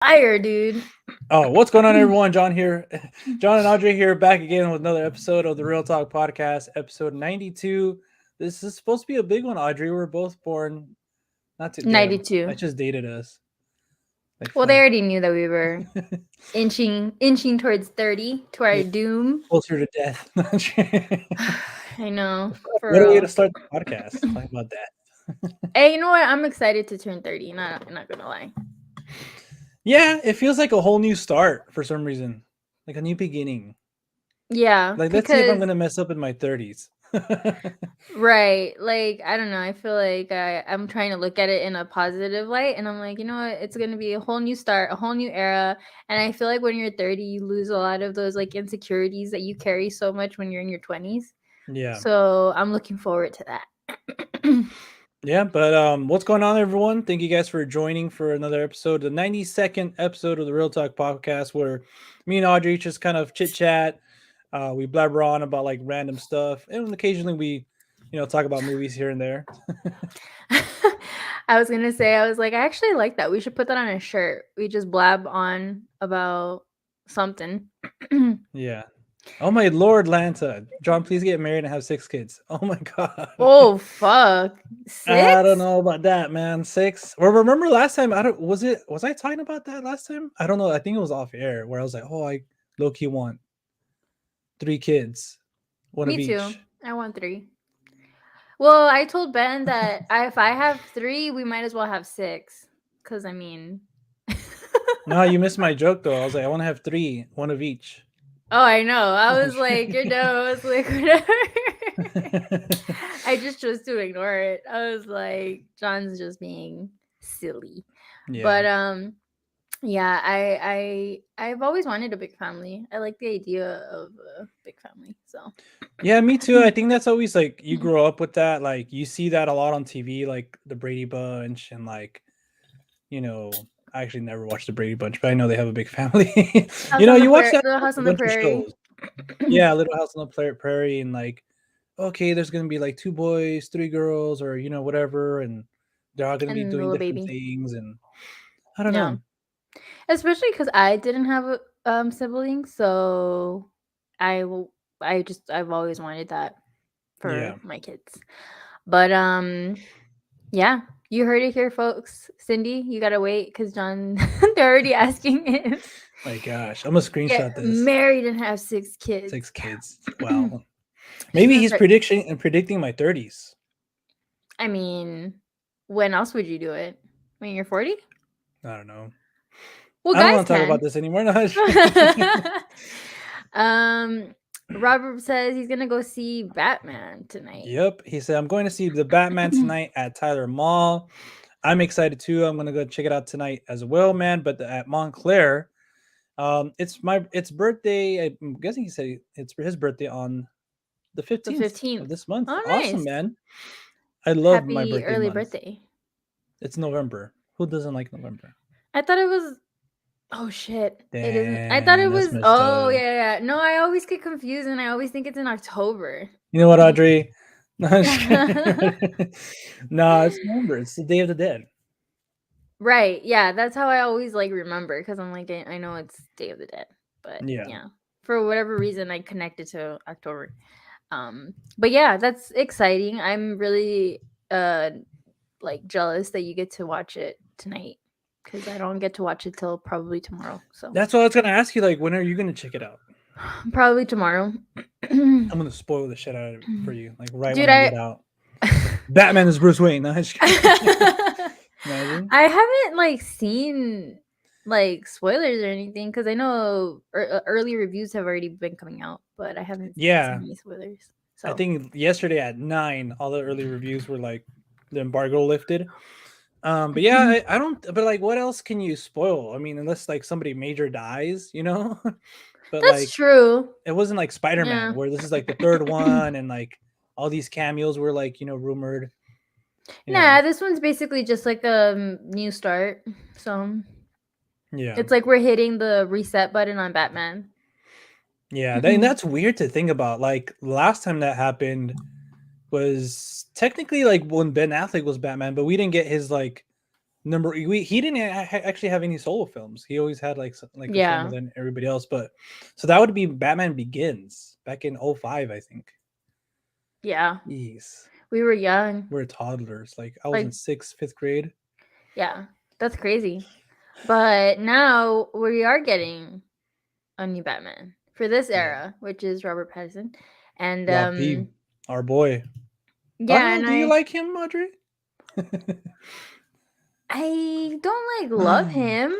Fire, dude. Oh, what's going on, everyone? John here. John and Audrey here, back again with another episode of the Real Talk Podcast, episode 92. This is supposed to be a big one, Audrey. We're both born, not to damn. I 92. just dated us. Like, Well, they fuck. already knew that we were inching towards 30 to our Yeah, doom. closer to death. I know, for What a way to real. start the podcast, talking about that. Hey, you know what? I'm excited to turn 30. Not gonna lie. Yeah, it feels like a whole new start for some reason. Like a new beginning. Yeah, Like, let's see if I'm because going to mess up in my 30s. right, like I don't know. I feel like I'm trying to look at it in a positive light, and I'm like, you know what? It's gonna be a whole new start, a whole new era. And I feel like when you're 30, you lose a lot of those like insecurities that you carry so much when you're in your 20s. Yeah. So I'm looking forward to that. Yeah, but what's going on, everyone? Thank you guys for joining for another episode, the 92nd episode of the Real Talk Podcast, where me and Audrey just kind of chit chat. We blabber on about like random stuff, and occasionally we, talk about movies here and there. I was gonna say, I was like, I actually like that. We should put that on a shirt. We just blab on about something. Yeah. Oh my Lord, Lanta, John, please get married and have 6 kids. Oh my God. Oh fuck. I don't 6? know about that, man. 6. Well, remember last time? I don't. Was I talking about that last time? I don't know. I think it was off air where I was like, "Oh, I low key want 3 kids, one of Me too. each." I want 3. Well, I told Ben that if I have 3, we might as well have 6. Cause I mean No, you missed my joke though. I was like, I want to have 3, one of each. Oh, I know. I was like, you're dumb. I was like, whatever. I just chose to ignore it. I was like, John's just being silly. Yeah. But yeah, I've always wanted a big family. I like the idea of a big family. So Yeah, me too. I think that's always like you grow up with that. Like you see that a lot on TV, like the Brady Bunch, and like, you know, I actually never watched the Brady Bunch, but I know they have a big family. House on the You watch that Little with House a on the bunch of Prairie. shows. Yeah, Little House on the Prairie, and like, okay, there's gonna be like 2 boys, 3 girls, or whatever, and they're all gonna be And the doing little different baby. things, and I don't Yeah. know. Especially because I didn't have siblings, so I will I've always wanted that for Yeah. my kids. But yeah, you heard it here, folks. Cindy, you gotta wait because John, they're already asking him My gosh, I'm gonna get screenshot this. married and have 6 kids. 6 kids. Wow. He's Maybe gonna he's start. predicting my 30s. I mean, when else would you do it? When you're 40? I don't know. Well, I don't guys want to talk about can. this anymore. No. um, Robert says he's gonna go see Batman tonight. Yep. He said, I'm going to see the Batman tonight at Tyler Mall. I'm excited too. I'm gonna go check it out tonight as well, man. But at Montclair, it's birthday. I'm guessing he said it's his birthday on the The 15th of 15th. this month. Oh, Awesome, nice. man. I love my Happy birthday early month. birthday. It's November. Who doesn't like November? I thought it was. Oh shit! It isn't. I thought it Damn, that's was. messed Oh up. yeah, yeah. No, I always get confused, and I always think it's in October. You know what, Audrey? No, I'm just kidding. No, it's November. It's the Day of the Dead. Right. Yeah, that's how I always like remember because I'm like I know it's Day of the Dead, but Yeah. yeah, for whatever reason I connected to October. But yeah, that's exciting. I'm really like jealous that you get to watch it tonight because I don't get to watch it till probably tomorrow. So That's what I was gonna ask you. Like, when are you gonna check it out? probably tomorrow. I'm gonna spoil the shit out of it for you. Like right when Dude, I get out. Batman is Bruce Wayne. No, I'm just kidding. Imagine. I haven't like seen like spoilers or anything because I know early reviews have already been coming out, but I haven't Yeah. seen any spoilers. I So think yesterday at 9, all the early reviews were like the embargo lifted. But yeah, I don't. But like, what else can you spoil? I mean, unless like somebody major dies, But that's like, true. it wasn't like Spider Yeah. Man where this is like the third one, and like all these cameos were like rumored. Nah, this one's basically just like a new start. So Yeah, it's like we're hitting the reset button on Batman. yeah. And that's weird to think about. Like last time that happened was technically like when Ben Affleck was Batman, but we didn't get his like he didn't actually have any solo films. He always had like a film Yeah. with everybody else. But so that would be Batman Begins back in 05, I think. Yeah. Jeez. We were young. We're toddlers. Like I was in Like, sixth, fifth grade. yeah. That's crazy. But now we are getting a new Batman for this Yeah. era, which is Robert Pattinson. And La P, our boy. I don't yeah, know. and Do you like him, Audrey? I don't like love him.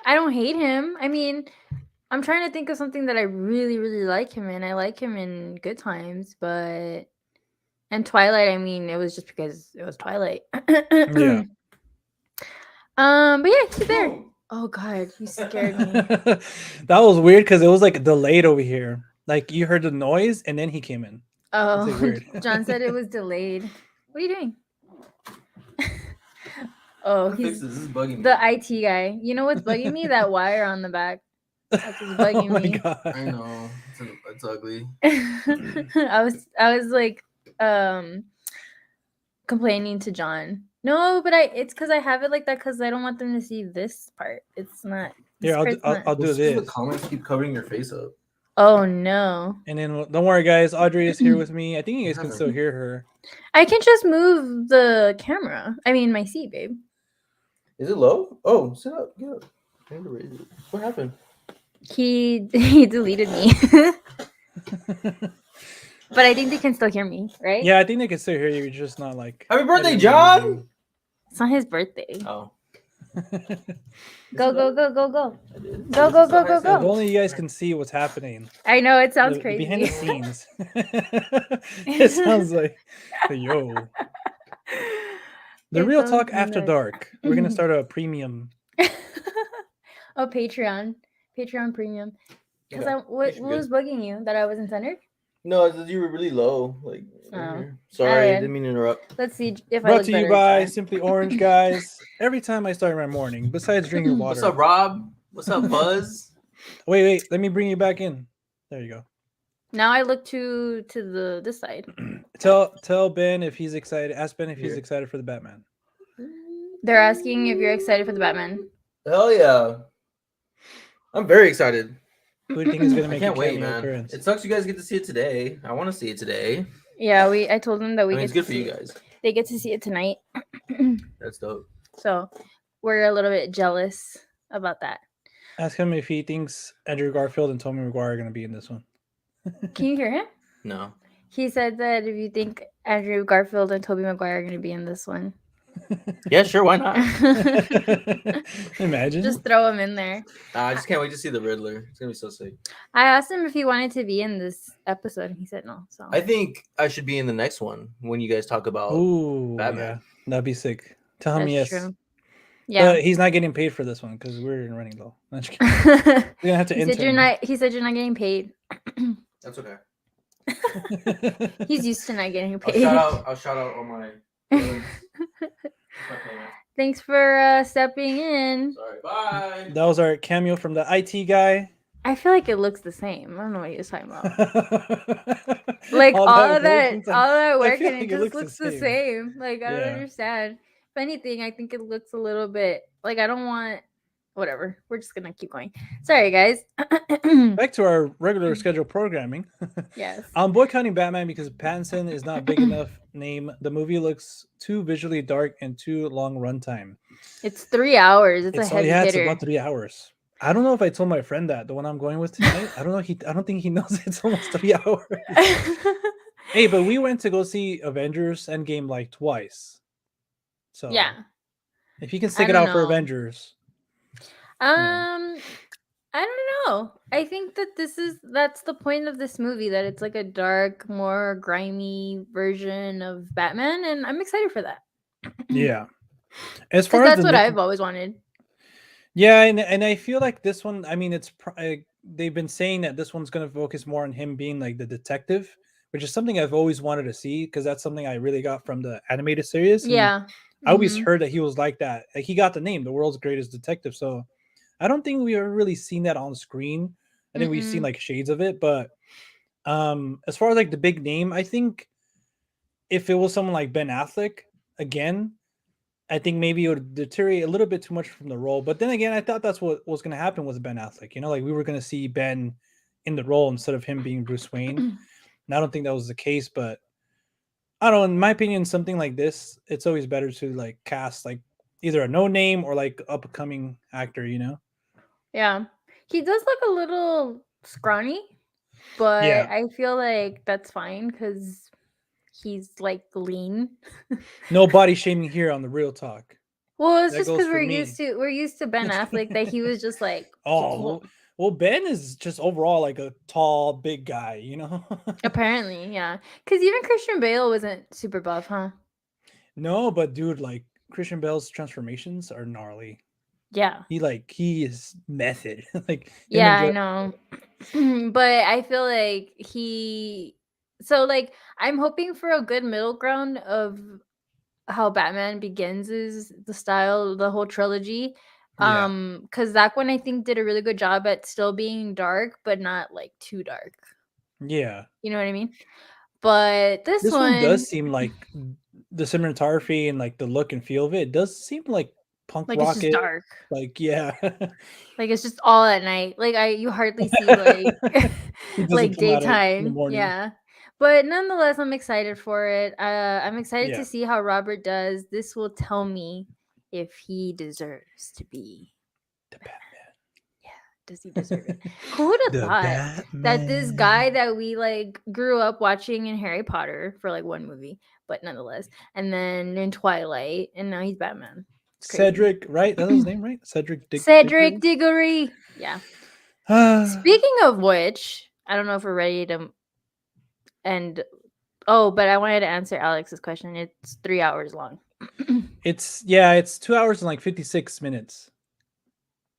I don't hate him. I mean, I'm trying to think of something that I really, really like him in. I like him in Good Times, but and Twilight, I mean, it was just because it was Twilight. Yeah. But yeah, he's there. Oh God, you scared me. That was weird because it was like delayed over here. Like you heard the noise and then he came in. It's like Oh, weird. John said it was delayed. What are you doing? Oh, he's This is bugging me. the IT guy. You know what's bugging me? That wire on the back. That's what's Oh bugging my me. god. I know it's ugly. I was like complaining to John. No, but it's because I have it like that because I don't want them to see this part. It's not. This Here, part's not. I'll do Well, the this. comments keep covering your face up. Oh no! And then don't worry, guys. Audrey is here with me. I think you guys can still hear her. I can just move the camera. I mean, my seat, babe. Is it low? Oh, sit up. Get up. I need to raise it. What happened? He deleted me. But I think they can still hear me, right? Yeah, I think they can still hear you. You're just not like. Happy birthday, John! It's not his birthday. Oh. Go, go, go, go, go. I did. Go, go, go, go, If go. only you guys can see what's happening. I know, it sounds The crazy. behind the scenes. It sounds like, yo. The It Real sounds Talk After nuts. Dark. We're gonna start a premium. Oh, Patreon premium. Because Okay. what Should be was bugging you? That I wasn't centered? No, it's just you were really low. Like, right Oh. here. Sorry, Alright. didn't mean to interrupt. Let's see if I Brought look to you better by this time. Simply Orange, guys. Every time I start my morning, besides drinking water. What's up, Rob? What's up, Buzz? Wait. Let me bring you back in. There you go. Now I look to this side. Tell Ben if he's excited. Ask Ben if he's Here. excited for the Batman. They're asking if you're excited for the Batman. Hell yeah. I'm very excited. Who do you think is gonna I make can't a wait, cameo man. appearance? It sucks you guys get to see it today. I want to see it today. Yeah, I told them that we I mean, get it's good to for see you it. guys. They get to see it tonight. That's dope. So we're a little bit jealous about that. Ask him if he thinks Andrew Garfield and Tobey Maguire are gonna be in this one. Can you hear him? No. He said that if you think Andrew Garfield and Tobey Maguire are going to be in this one, Yeah, sure. Why not? Imagine. just throw him in there. I just can't wait to see the Riddler. It's gonna be so sick. I asked him if he wanted to be in this episode, and he said no. So I think I should be in the next one when you guys talk about. Ooh, Batman. yeah, that'd be sick. Tell him that's yes. true. Yeah. But he's not getting paid for this one because we're running low. No, just kidding. We're gonna have to he said intern. he said you're not getting paid. That's okay. He's used to not getting I'll paid. shout out all my. Thanks for stepping in. Sorry. Bye. That was our cameo from the IT guy. I feel like it looks the same. I don't know what you're talking about. Like all of that work feel and like it just looks the same. Like I don't Yeah. understand. If anything, I think it looks a little bit like I don't want whatever. We're just gonna keep going. Sorry guys. Back to our regular scheduled programming. Yes. I'm boycotting Batman because Pattinson is not big enough name. The movie looks too visually dark and too long runtime. It's 3 hours. It's a heavy It's hitter. about 3 hours. I don't know if I told my friend that the one I'm going with tonight. I don't know. I don't think he knows it's almost 3 hours. Hey, but we went to go see Avengers Endgame like twice. So yeah. if you can stick it don't out for know. Avengers. I don't know. I think that that's the point of this movie, that it's like a dark, more grimy version of Batman, and I'm excited for that. Yeah. As far as that's what I've always wanted. Yeah, and I feel like this one, I mean, they've been saying that this one's going to focus more on him being like the detective, which is something I've always wanted to see because that's something I really got from the animated series. And Yeah. I always heard that he was like that. Like he got the name, the world's greatest detective. So I don't think we've ever really seen that on screen. I think we've seen like shades of it, but as far as like the big name, I think if it was someone like Ben Affleck again, I think maybe it would deteriorate a little bit too much from the role. But then again, I thought that's what was going to happen with Ben Affleck. You know, like we were going to see Ben in the role instead of him being Bruce Wayne. And I don't think that was the case, but I don't know. In my opinion, something like this, it's always better to like cast like either a no name or like upcoming actor. You know? Yeah. He does look a little scrawny, but Yeah. I feel like that's fine because he's like lean. No body shaming here on the Real Talk. Well, it's That just goes because for me. we're used to Ben Affleck that he was just like Oh, well, Ben is just overall like a tall, big guy, you know? apparently, yeah. Because even Christian Bale wasn't super buff, huh? No, but dude, like Christian Bale's transformations are gnarly. Yeah. He is method. Like him Yeah, and I Joe. know. But I feel like so like I'm hoping for a good middle ground of how Batman Begins is the style, the whole trilogy. Yeah. Because that one I think did a really good job at still being dark, but not like too dark. Yeah. You know what I mean? But this This one one, does seem like the cinematography and like the look and feel of it does seem like punk like it's just rocket. dark. Like, yeah. Like it's just all at night. Like you hardly see like He doesn't like come out in the daytime. morning. Yeah. But nonetheless, I'm excited for it. I'm excited Yeah. to see how Robert does. This will tell me if he deserves to be. The Batman. Yeah, does he deserve it? Who would have The thought that this guy Batman. that we like grew up watching in Harry Potter for like one movie, but nonetheless, and then in Twilight, and now he's Batman. It's crazy. Cedric, right? That's his name, right? Cedric Cedric Diggory. Diggory. Yeah. Speaking of which, I don't know if we're ready to end. Oh, but I wanted to answer Alex's question. It's 3 hours long. It's 2 hours and like 56 minutes.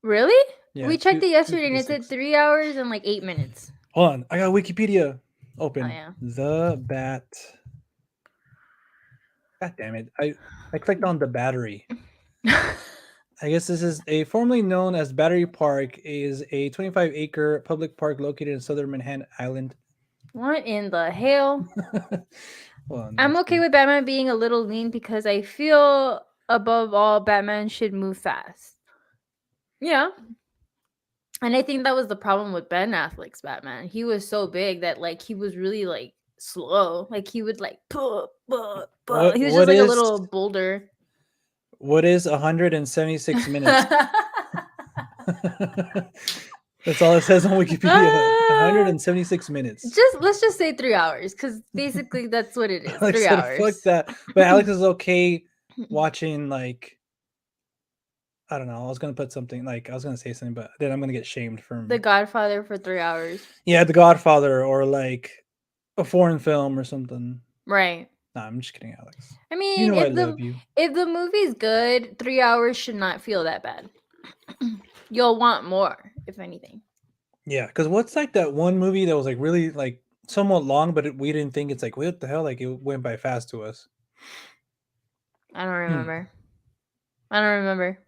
Really? Yeah, We checked it two yesterday and it said 56. 3 hours and like 8 minutes. Hold on, I got Wikipedia Oh open. yeah. The Bat. God damn it! I clicked on the battery. I guess this is a formerly known as Battery Park is a 25-acre public park located in southern Manhattan Island. What in the hell? Hold on, I'm let's okay see. with Batman being a little lean because I feel above all Batman should move fast. Yeah. And I think that was the problem with Ben Affleck's Batman. He was so big that like he was really like slow. Like he would like What he was just what like a is little boulder. what is 176 minutes? That's all it says on Wikipedia. 176 minutes. Let's just say 3 hours because basically that's what it is. Alex three said, "Fuck hours. that." But Alex is okay watching like I don't know. I was gonna put something like I was gonna say something, but then I'm gonna get shamed from The Godfather for 3 hours. yeah, The Godfather or like a foreign film or something. Right. Nah, I'm just kidding, Alex. I You mean, know I love you. if the movie's good, 3 hours should not feel that bad. You'll want more, if anything. Yeah, because what's like that one movie that was like really like somewhat long, but we didn't think it's like what the hell? Like it went by fast to us. I don't remember. I don't remember.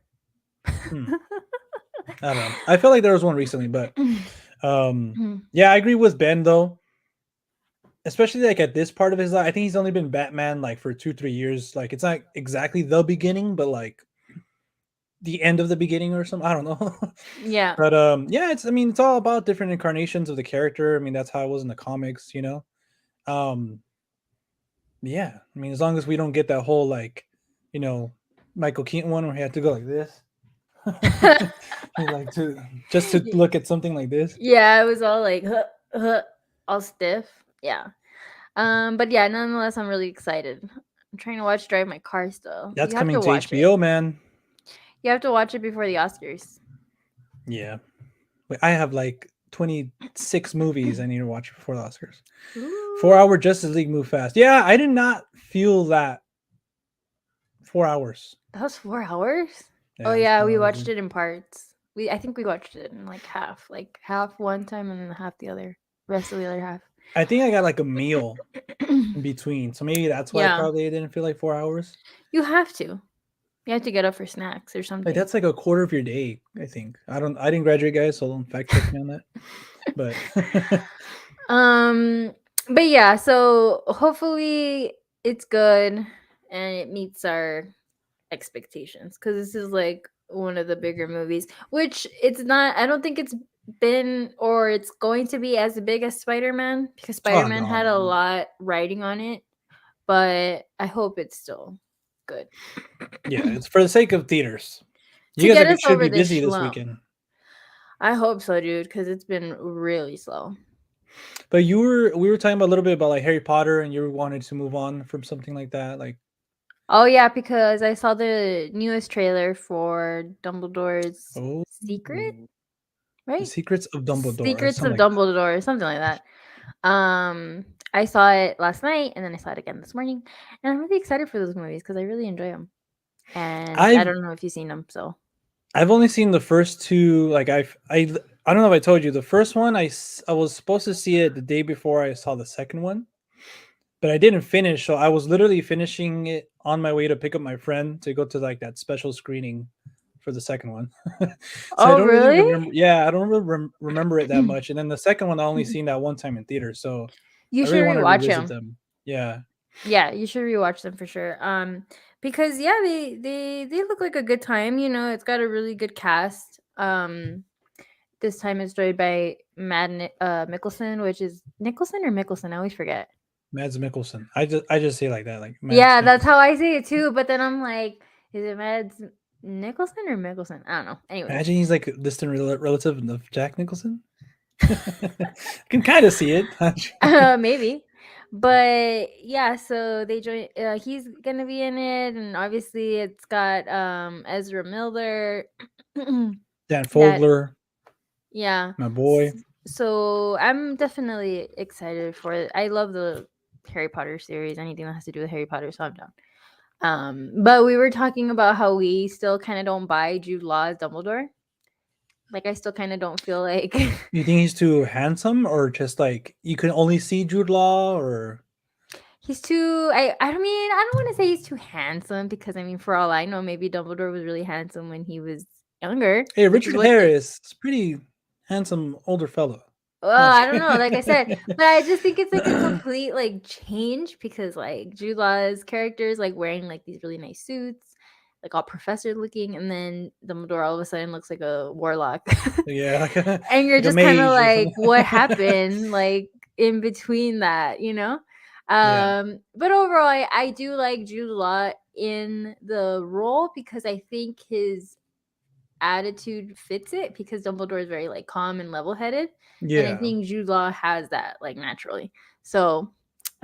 Hmm. I don't know. I felt like there was one recently, but yeah, I agree with Ben though. Especially like at this part of his life. I think he's only been Batman like for 2-3 years. Like it's not exactly the beginning, but like the end of the beginning or something. I don't know. Yeah. But yeah, it's all about different incarnations of the character. I mean, that's how it was in the comics, you know. Um yeah, I mean, as long as we don't get that whole like, you know, Michael Keaton one where he had to go like this. He like to just to look at something like this. Yeah, it was all like all stiff. Yeah. But yeah, nonetheless, I'm really excited. I'm trying to watch Drive My Car still. That's You have to coming to watch it. HBO, man. You have to watch it before the Oscars. Yeah. Wait, I have like 26 movies I need to watch before the Oscars. Ooh. 4-hour Justice League moved fast. Yeah, I did not feel that 4 hours. That was 4 hours? Yeah, Oh it was yeah, 4 we hours, watched man. it in parts. I think we watched it in like half one time and then half the other, rest of the other half. I think I got like a meal in between, so maybe that's why Yeah, probably it didn't feel like 4 hours. you have to. You have to get up for snacks or Like something. that's like a quarter of your day. I think I didn't graduate, guys, so don't fact check me on that. But But yeah, so hopefully it's good and it meets our expectations because this is like one of the bigger movies, which it's not. I don't think it's been or it's going to be as big as Spider-Man because Oh Spider-Man no, had a no. lot riding on it, but I hope it's still good. Yeah, it's for the sake of theaters. To You guys get are, us should over be this busy this slump. weekend. I hope so, dude, because it's been really slow. But we were talking about a little bit about like Harry Potter, and you wanted to move on from something like that. Like, Oh yeah, because I saw the newest trailer for Dumbledore's oh, Secret, the right? Secrets of Dumbledore, or Secrets something of like that. Dumbledore, something like that. I saw it last night, and then I saw it again this morning, and I'm really excited for those movies because I really enjoy them. And I I've don't know if you've seen them, so. I've only seen the first two. Like I don't know if I told you the first one. I was supposed to see it the day before I saw the second one, but I didn't finish. So I was literally finishing it on my way to pick up my friend to go to like that special screening for the second one. So I Oh don't really really? remember. Yeah, I don't really remember it that much. And then the second one I only seen that one time in theater. So You I should really want to rewatch revisit them. them. Yeah, Yeah, you should rewatch them for sure. Because yeah, they look like a good time. You know, it's got a really good cast. This time it's joined by Mickelson, which is Nicholson or Mickelson. I always forget. Mads Mikkelsen. I just say like that, like Mads Yeah, that's Mikkelsen. how I say it too. But then I'm like, is it Mads Nicholson or Mickelson? I don't know. Anyways, Imagine he's like a distant relative of Jack Nicholson. I can kind of see it. maybe. But yeah, so they join. He's gonna be in it, and obviously it's got Ezra Miller. Dan that Fogler, yeah. my boy. So I'm definitely excited for it. I love the Harry Potter series. Anything that has to do with Harry Potter, so I'm down. But we were talking about how we still kind of don't buy Jude Law as Dumbledore. Like I still kind of don't feel like You think he's too handsome, or just like you can only see Jude Law, or he's too. I mean I don't want to say he's too handsome because I mean for all I know maybe Dumbledore was really handsome when he was younger, hey, which is Richard what the Harris is pretty handsome older fellow. well, Not I don't know, like I said, but I just think it's like a complete like change because like Jude Law's character is like wearing like these really nice suits, like all professor looking, and then Dumbledore all of a sudden looks like a warlock. Yeah, like a And you're like a just kind of mage or something. like, what happened like in between that, you know? Yeah, But overall, I do like Jude Law in the role because I think his attitude fits it because Dumbledore is very like calm and level headed, and I yeah, think Jude Law has that like naturally. So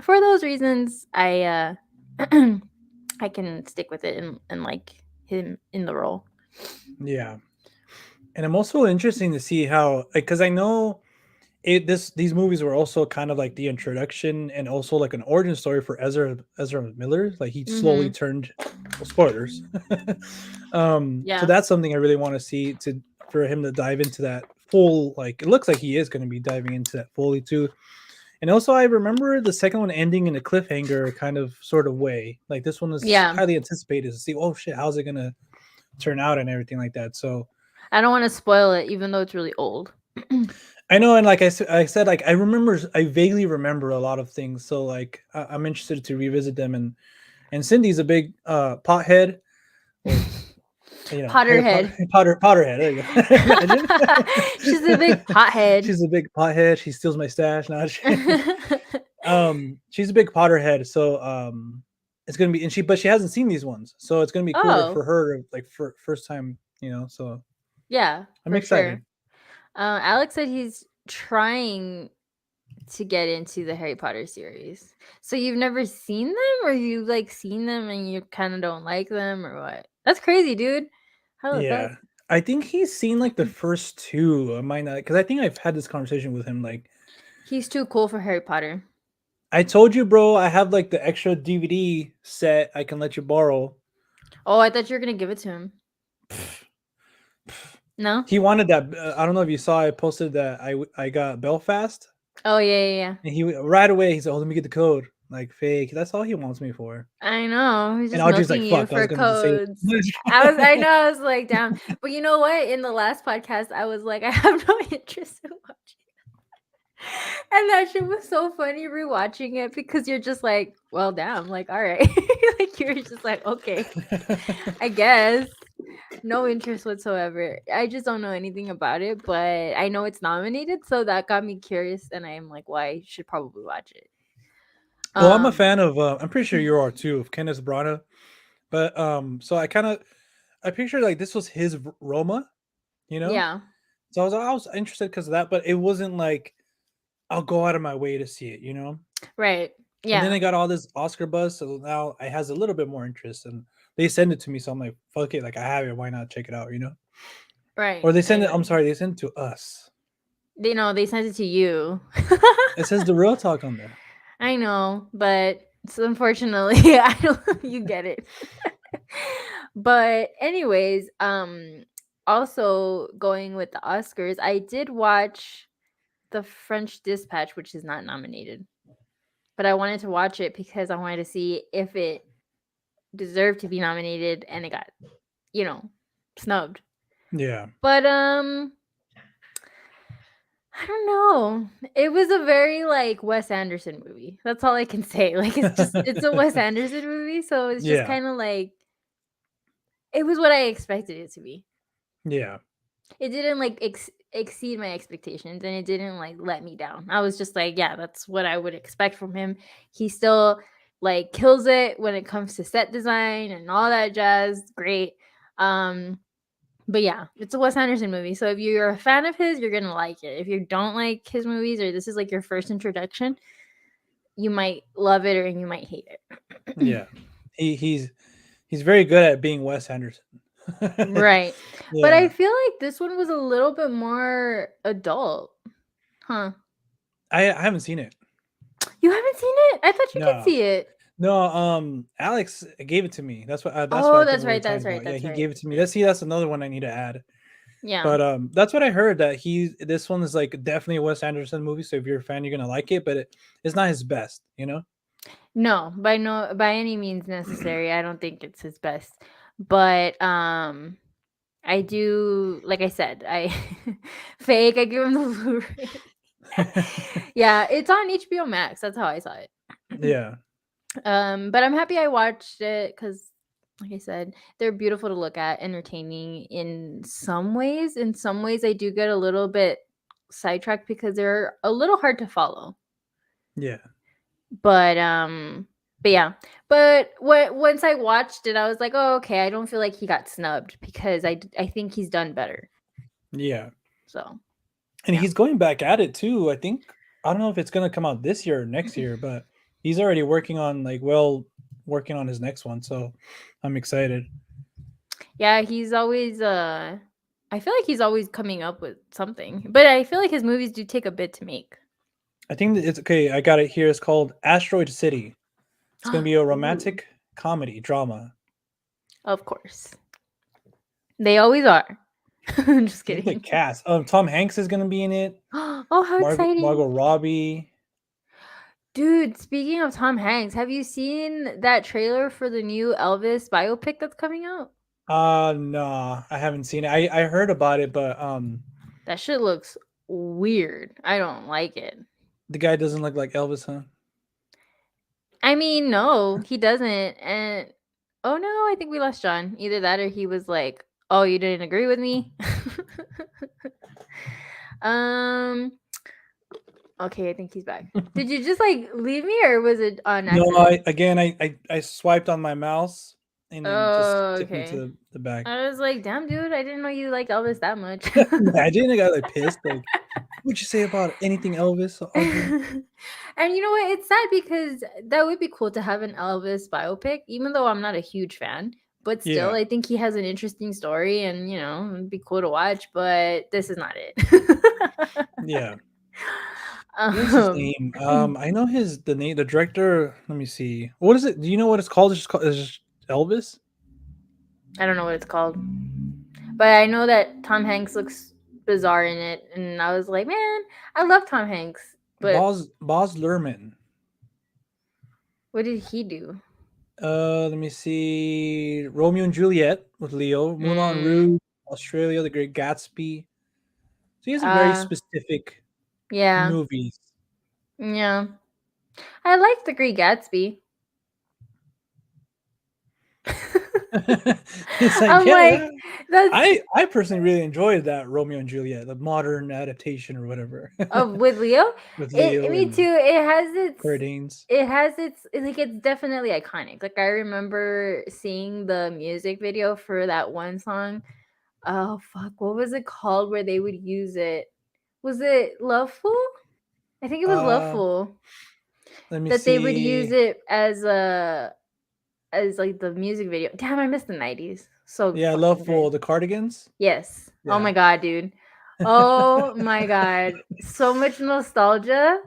for those reasons, I I can stick with it and like him in the role. yeah. And I'm also interesting to see how, because I know these movies were also kind of like the introduction and also like an origin story for Ezra Miller. Like he slowly Mm-hmm. turned, well, spoilers. So Yeah. that's something I really want to see, to for him to dive into that full, like it looks like he is going to be diving into that fully too. And also I remember the second one ending in a cliffhanger kind of sort of way. Like this one is Yeah. highly anticipated to see, oh shit, how's it going to turn out and everything like that. So I don't want to spoil it, even though it's really old. I know, and like I said, like I vaguely remember a lot of things. So like I'm interested to revisit them. And Cindy's a big pothead, or Harry Potter, Potterhead. Potterhead. There you go. Imagine. She's a big pothead. She's a big pothead. She steals my stash. Now, she's a big Potterhead. So it's gonna be, but she hasn't seen these ones, so it's gonna be cool Oh, for her, like for first time. So yeah, I'm for excited. sure. Alex said he's trying to get into the Harry Potter series. So you've never seen them, or you like seen them and you kind of don't like them, or what? That's crazy, dude. How the fuck? Yeah. I think he's seen like the first two. I might not, because I think I've had this conversation with him. Like, He's too cool for Harry Potter. I told you, bro, I have like the extra DVD set I can let you borrow. Oh, I thought you were gonna give it to him. No? He wanted that. I don't know if you saw, I posted that I got Belfast, Oh yeah. and he right away he said, "Oh, let me get the code." Like fake. That's all he wants me for. I know. He's And just Audrey's like, milking you "Fuck, I was for gonna just say." codes. I was like, damn. But you know what? In the last podcast, I was like, I have no interest in watching. And that shit was so funny rewatching it because you're just like, well, damn, like, all right. Like, you're just like, okay, I guess. No interest whatsoever. I just don't know anything about it, but I know it's nominated, so that got me curious, and I'm like, well, I should probably watch it. Well, I'm a Um, fan of. I'm pretty sure you are too of Kenneth Branagh, but so I pictured like this was his Roma, you know. yeah, So I was interested because of that, but it wasn't like I'll go out of my way to see it, you know. right, And then yeah, they got all this Oscar buzz, so now it has a little bit more interest, and they send it to me, so I'm like, fuck it, like I have it, why not check it out, you know? right. Or they I send it. got I'm you. sorry, they send it to us. They know they sent it to you. It says the real talk on there. I know, but it's unfortunately, I don't. You get it. But anyways, also going with the Oscars, I did watch The French Dispatch, which is not nominated, but I wanted to watch it because I wanted to see if it deserved to be nominated, and it got, you know, snubbed. Yeah. But I don't know. It was a very like Wes Anderson movie. That's all I can say. Like it's a Wes Anderson movie, so it's just Yeah. kind of like it was what I expected it to be. Yeah. It didn't like exceed my expectations, and it didn't like let me down. I was just like, yeah, that's what I would expect from him. He still like kills it when it comes to set design and all that jazz. Great. Um but yeah, it's a Wes Anderson movie. So if you're a fan of his, you're gonna like it. If you don't like his movies or this is like your first introduction, you might love it or you might hate it. Yeah. He's very good at being Wes Anderson. Right. But I Yeah. feel like this one was a little bit more adult. Huh. I haven't seen it. You haven't seen it? I thought you did No. see it. No, Alex gave it to me. That's what Oh, I think that's we were right. talking That's right. about. Yeah, That's he right. gave it to me. That's another one I need to add. Yeah. But that's what I heard that this one is like definitely a Wes Anderson movie. So if you're a fan, you're gonna like it. But it's not his best, you know. No, by any means necessary. I don't think it's his best. But I do, like I said, I fake. I give him the Blu-ray. Yeah, it's on HBO Max. That's how I saw it. Yeah, But I'm happy I watched it because, like I said, they're beautiful to look at, entertaining in some ways. In some ways, I do get a little bit sidetracked because they're a little hard to follow. yeah, But but yeah. But once I watched it, I was like, oh, okay. I don't feel like he got snubbed because I think he's done better. yeah. So And yeah. he's going back at it too. I don't know if it's gonna come out this year or next year, but he's already working on his next one. So I'm excited. Yeah, he's always I feel like he's always coming up with something. But I feel like his movies do take a bit to make. I think that it's okay. I got it here. It's called Asteroid City. It's gonna be a Ooh, romantic comedy drama. of course. They always are. Just Look at the kidding. cast. Tom Hanks is gonna be in it. Oh, how Margot exciting. Robbie. Dude, speaking of Tom Hanks, have you seen that trailer for the new Elvis biopic that's coming out? No, I haven't seen it. I heard about it, but That shit looks weird. I don't like it. the guy doesn't look like Elvis, huh? I mean, no, he doesn't. And oh no, I think we lost John. Either that or he was like, "Oh, you didn't agree with me." um. Okay, I think he's back. Did you just like leave me, or was it on No, accident? I swiped on my mouse and then just Oh, took me okay. to the back. I was like, "Damn, dude, I didn't know you liked Elvis that much." Imagine I got like pissed. Like, what'd you say about anything Elvis, Audrey? And you know what? It's sad because that would be cool to have an Elvis biopic, even though I'm not a huge fan. But still, Yeah, I think he has an interesting story and, it'd be cool to watch, but this is not it. yeah. What's his um, name? I know the director. Let me see. What is it? Do you know what it's called? It's just Elvis. I don't know what it's called, but I know that Tom Hanks looks bizarre in it. And I was like, man, I love Tom Hanks, but Boz Lerman. what did he do? Let me see. Romeo and Juliet with Leo, Moulin Mm, Rouge, Australia, The Great Gatsby. So he has a very uh, specific. Yeah. movies. Yeah. I like The Great Gatsby. It's like, I'm yeah, like, that's I personally really enjoyed that Romeo and Juliet, the modern adaptation or whatever, with Leo. with It Leo me too. and It Danes. has its like it's definitely iconic. Like I remember seeing the music video for that one song. Oh fuck, what was it called where they would use it? Was it Loveful? I think it was Uh, Loveful let me that they would use see. it as like the music video. Damn, I missed the 90s. So Yeah, Love fucking for good. the Cardigans. Yes. Oh Yeah, my god, dude. Oh my god. So much nostalgia.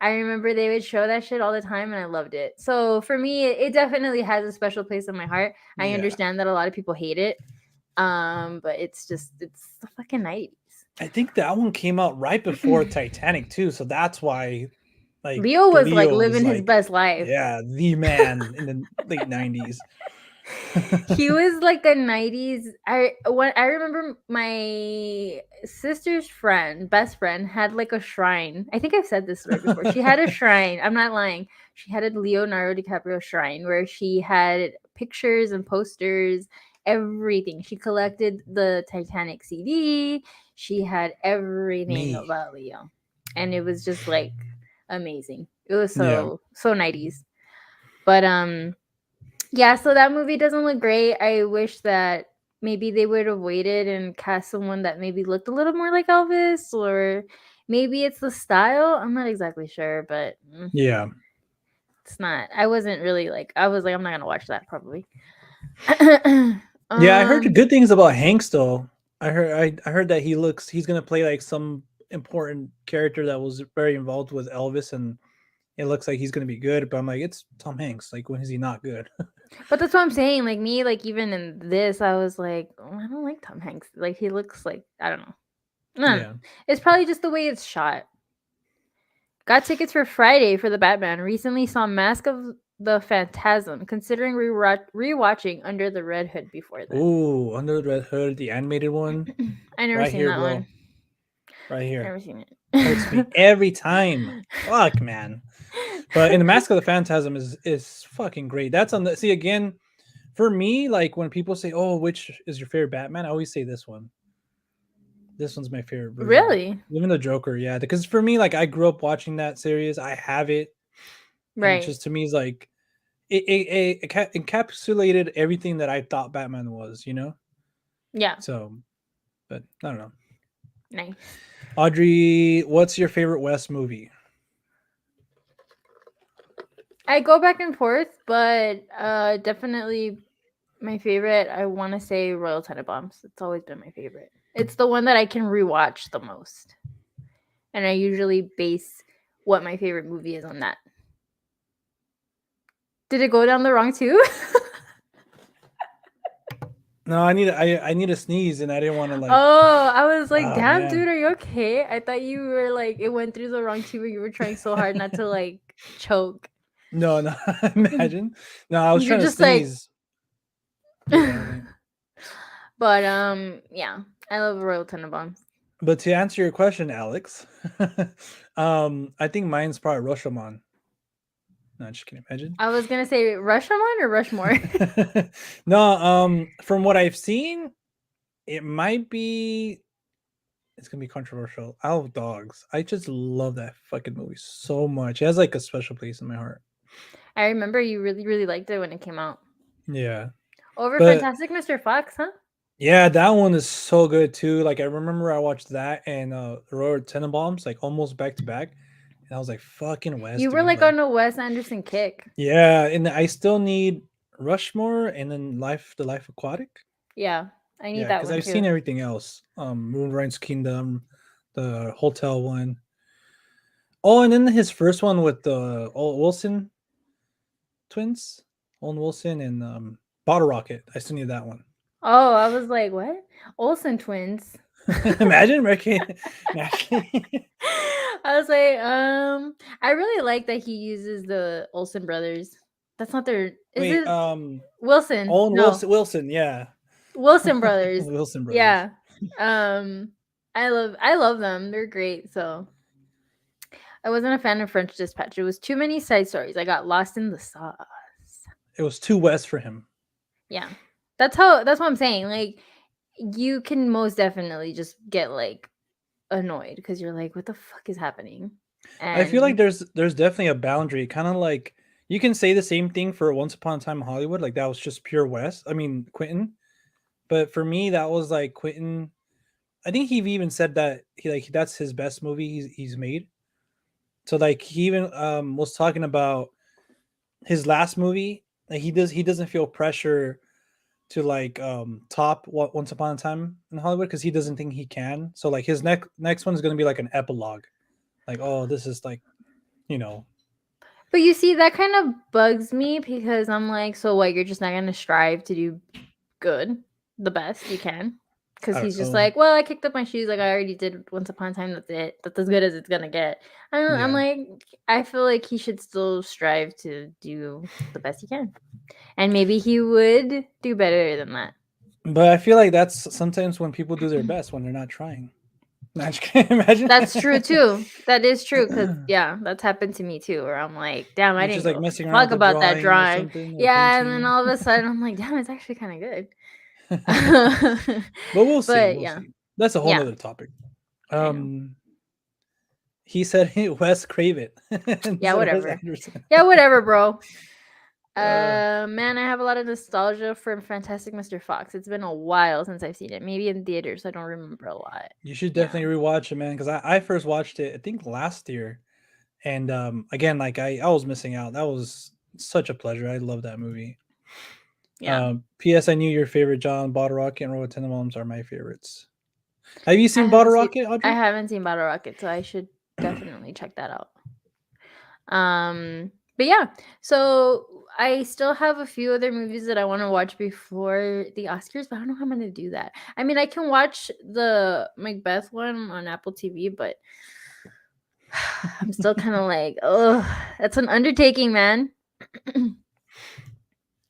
I remember they would show that shit all the time and I loved it. So for me, it definitely has a special place in my heart. I yeah. understand that a lot of people hate it. But it's the fucking 90s. I think that one came out right before Titanic too, so that's why like Leo was like Leo was living his like, best life. yeah, the man in the late 90s. He was like a 90s. I remember my sister's friend, best friend, had like a shrine. I think I've said this story before. She had a shrine. I'm not lying. She had a Leonardo DiCaprio shrine where she had pictures and posters, everything. She collected the Titanic CD. She had everything Me. about Leo. And it was just like amazing. It was Yeah. so 90s. But yeah, so that movie doesn't look great. I wish that maybe they would have waited and cast someone that maybe looked a little more like Elvis, or maybe it's the style. I'm not exactly sure, but Yeah. it's not. I wasn't really like, I was like, I'm not gonna watch that probably. Yeah, I heard um, good things about Hanks though. I heard that he's gonna play like some important character that was very involved with Elvis, and it looks like he's gonna be good. But I'm like, it's Tom Hanks. Like, when is he not good? but that's what I'm saying. Like me, like even in this, I was like, oh, I don't like Tom Hanks. Like he looks like I don't know. I don't know. Yeah. It's probably just the way it's shot. Got tickets for Friday for the Batman. Recently saw Mask of the Phantasm. Considering rewatching Under the Red Hood before then. Ooh, Under the Red Hood, the animated one, I never right seen here, that one. bro. Right here. Never seen Hurts me it. every time. Fuck, man. But in the Mask of the Phantasm is fucking great. That's on the see again. For me, like when people say, "Oh, which is your favorite Batman?" I always say this one. This one's my favorite version. Really? Even the Joker, yeah. Because for me, like I grew up watching that series. I have it, and it Right. just to me is like it encapsulated everything that I thought Batman was. Yeah. So, but I don't know. Nice. Audrey, what's your favorite West movie? I go back and forth, but definitely my favorite. I want to say Royal Tenenbaums. It's always been my favorite. It's the one that I can rewatch the most, and I usually base what my favorite movie is on that. Did it go down the wrong too? No, I need a sneeze, and I didn't want to like. Oh, I was like, Oh damn, man, dude, are you okay? I thought you were like, it went through the wrong tube. You were trying so hard not to like choke. no, no. Imagine. No, I was You're trying to just like, sneeze. Yeah. but yeah, I love Royal Tenenbaums. But to answer your question, Alex, I think mine's probably Rashomon. No, just kidding. Imagine. I was gonna say Rushmore or Rushmore. No, from what I've seen, it might be. It's gonna be controversial. I love dogs. I just love that fucking movie so much. It has like a special place in my heart. I remember you really, really liked it when it came out. Yeah, Over but Fantastic Mr. Fox, huh? yeah, that one is so good too. Like I remember I watched that and Royal Tenenbaums like almost back to back, and I was like, "Fucking West, You were dude!" like Like, on a Wes Anderson kick. yeah, and I still need Rushmore and then The Life Aquatic. Yeah, I need Yeah, that because one I've seen too. everything else. Moonrise Kingdom, the hotel one. Oh, and then his first one with the Wilson twins, Owen Wilson and Bottle Rocket. I still need that one. Oh, I was like, what? Olsen twins. Imagine Ricky. I was like, I really like that he uses the Olsen brothers. That's not their. Is Wait, it Wilson? Owen No, Wilson, yeah. Wilson brothers. Wilson brothers. Yeah. I love them. They're great. So I wasn't a fan of French Dispatch. It was too many side stories. I got lost in the sauce. It was too West for him. Yeah. That's what I'm saying. Like, you can most definitely just get like annoyed because you're like, what the fuck is happening? I feel like And there's definitely a boundary, kind of like you can say the same thing for Once Upon a Time in Hollywood, like that was just pure West. I mean Quentin, but for me that was like Quentin. I think he even said that he like that's his best movie he's made. So like he even was talking about his last movie. Like he doesn't feel pressure to like top what Once Upon a Time in Hollywood because he doesn't think he can. So like his next one is gonna be like an epilogue. Like, oh, this is like, you know, but you see, that kind of bugs me because I'm like, so what? You're just not gonna strive to do good, the best you can, because I don't he's just know. like, well, I kicked up my shoes, like I already did Once Upon a Time. That's it. That's as good as it's gonna get. I'm Yeah. like, I feel like he should still strive to do the best he can, and maybe he would do better than that. But I feel like that's sometimes when people do their best when they're not trying. Imagine. That's true too. That is true because yeah, that's happened to me too. Where I'm like, damn, I You're didn't just give like a messing around with fuck the about that drawing or drawing. something or Yeah, and then painting. all of a sudden I'm like, damn, it's actually kind of But good. we'll see. But We'll yeah, see. That's a whole yeah, nother topic. I know. Um, he said Wes Craven Yeah, instead of Wes whatever. Anderson. Yeah, whatever, bro. Uh, Man, I have a lot of nostalgia for Fantastic Mr. Fox. It's been a while since I've seen it. Maybe in theaters, I don't remember a lot. you should Yeah. definitely rewatch it, man. Because I first watched it I think last year, and again like I was missing out. That was such a pleasure. I love that movie. Yeah. P.S. I knew your favorite John Bottle Rocket and Roll with Tenenbaums are my favorites. Have you I seen haven't Bottle seen Rocket, I Audrey? haven't seen Battle Rocket, so I should definitely check that out. But yeah, so I still have a few other movies that I want to watch before the Oscars, but I don't know how I'm gonna do that. I mean, I can watch the Macbeth one on Apple TV, but I'm still kind of like, oh, that's an undertaking, man.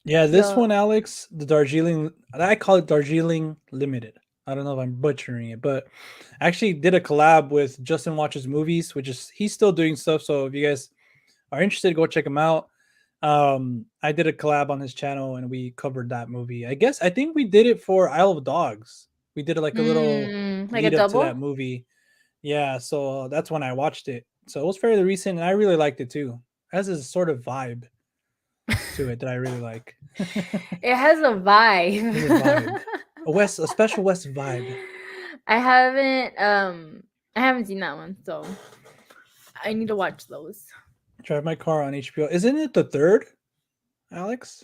Yeah, this So, one, Alex, the Darjeeling, I call it Darjeeling Limited. I don't know if I'm butchering it, but I actually did a collab with Justin Watches Movies, which is he's still doing stuff. So if you guys are interested, go check him out. I did a collab on his channel and we covered that movie. I think we did it for Isle of Dogs. We did like a little like a lead up to that double. movie. Yeah, so that's when I watched it. So it was fairly recent and I really liked it too. It has a sort of vibe to it that I really like. It has a There's a vibe. vibe. A special West vibe. I haven't I haven't seen that one, so I need to watch those. Drive My Car on HBO. Isn't it the third, Alex?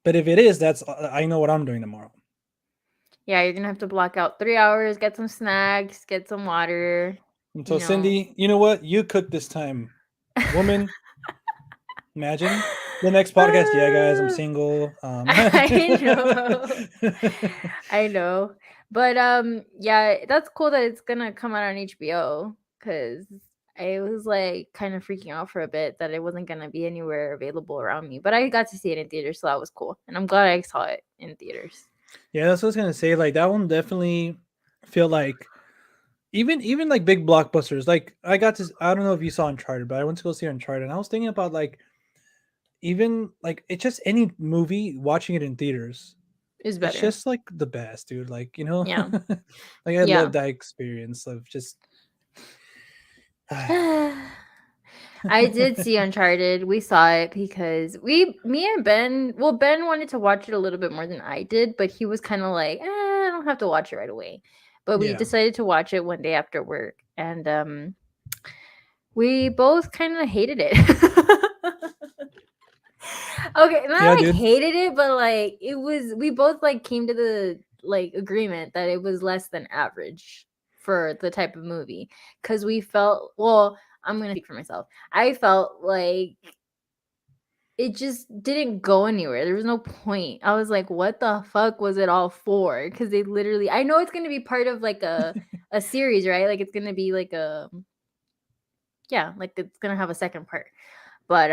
But if it is, that's I know what I'm doing tomorrow. Yeah, you're gonna have to block out 3 hours, get some snacks, get some water, And you so know. Cindy, you know what? You cook this time, woman. Imagine the next podcast. Yeah, guys, I'm single. I know. I know. But yeah, that's cool that it's gonna come out on HBO because I was like kind of freaking out for a bit that it wasn't gonna be anywhere available around me. But I got to see it in theaters, so that was cool. And I'm glad I saw it in theaters. Yeah, that's what I was gonna say. Like that one definitely feel like even like big blockbusters. Like I don't know if you saw Uncharted, but I went to go see Uncharted, and I was thinking about like even like it's just any movie watching it in theaters. It's It's better. just like the best, dude. Like Yeah. like I love Yeah. that experience of just. I did see Uncharted. We saw it because me and Ben, well, Ben wanted to watch it a little bit more than I did, but he was kind of like, I don't have to watch it right away. But we Yeah, decided to watch it one day after work, and we both kind of hated it. Okay, yeah, not like dude. hated it, but like it was. We both like came to the like agreement that it was less than average for the type of movie because we felt. Well, I'm gonna speak for myself. I felt like it just didn't go anywhere. There was no point. I was like, what the fuck was it all for? Because they literally. I know it's gonna be part of like a series, right? Like it's gonna be like a yeah, like it's gonna have a second part. But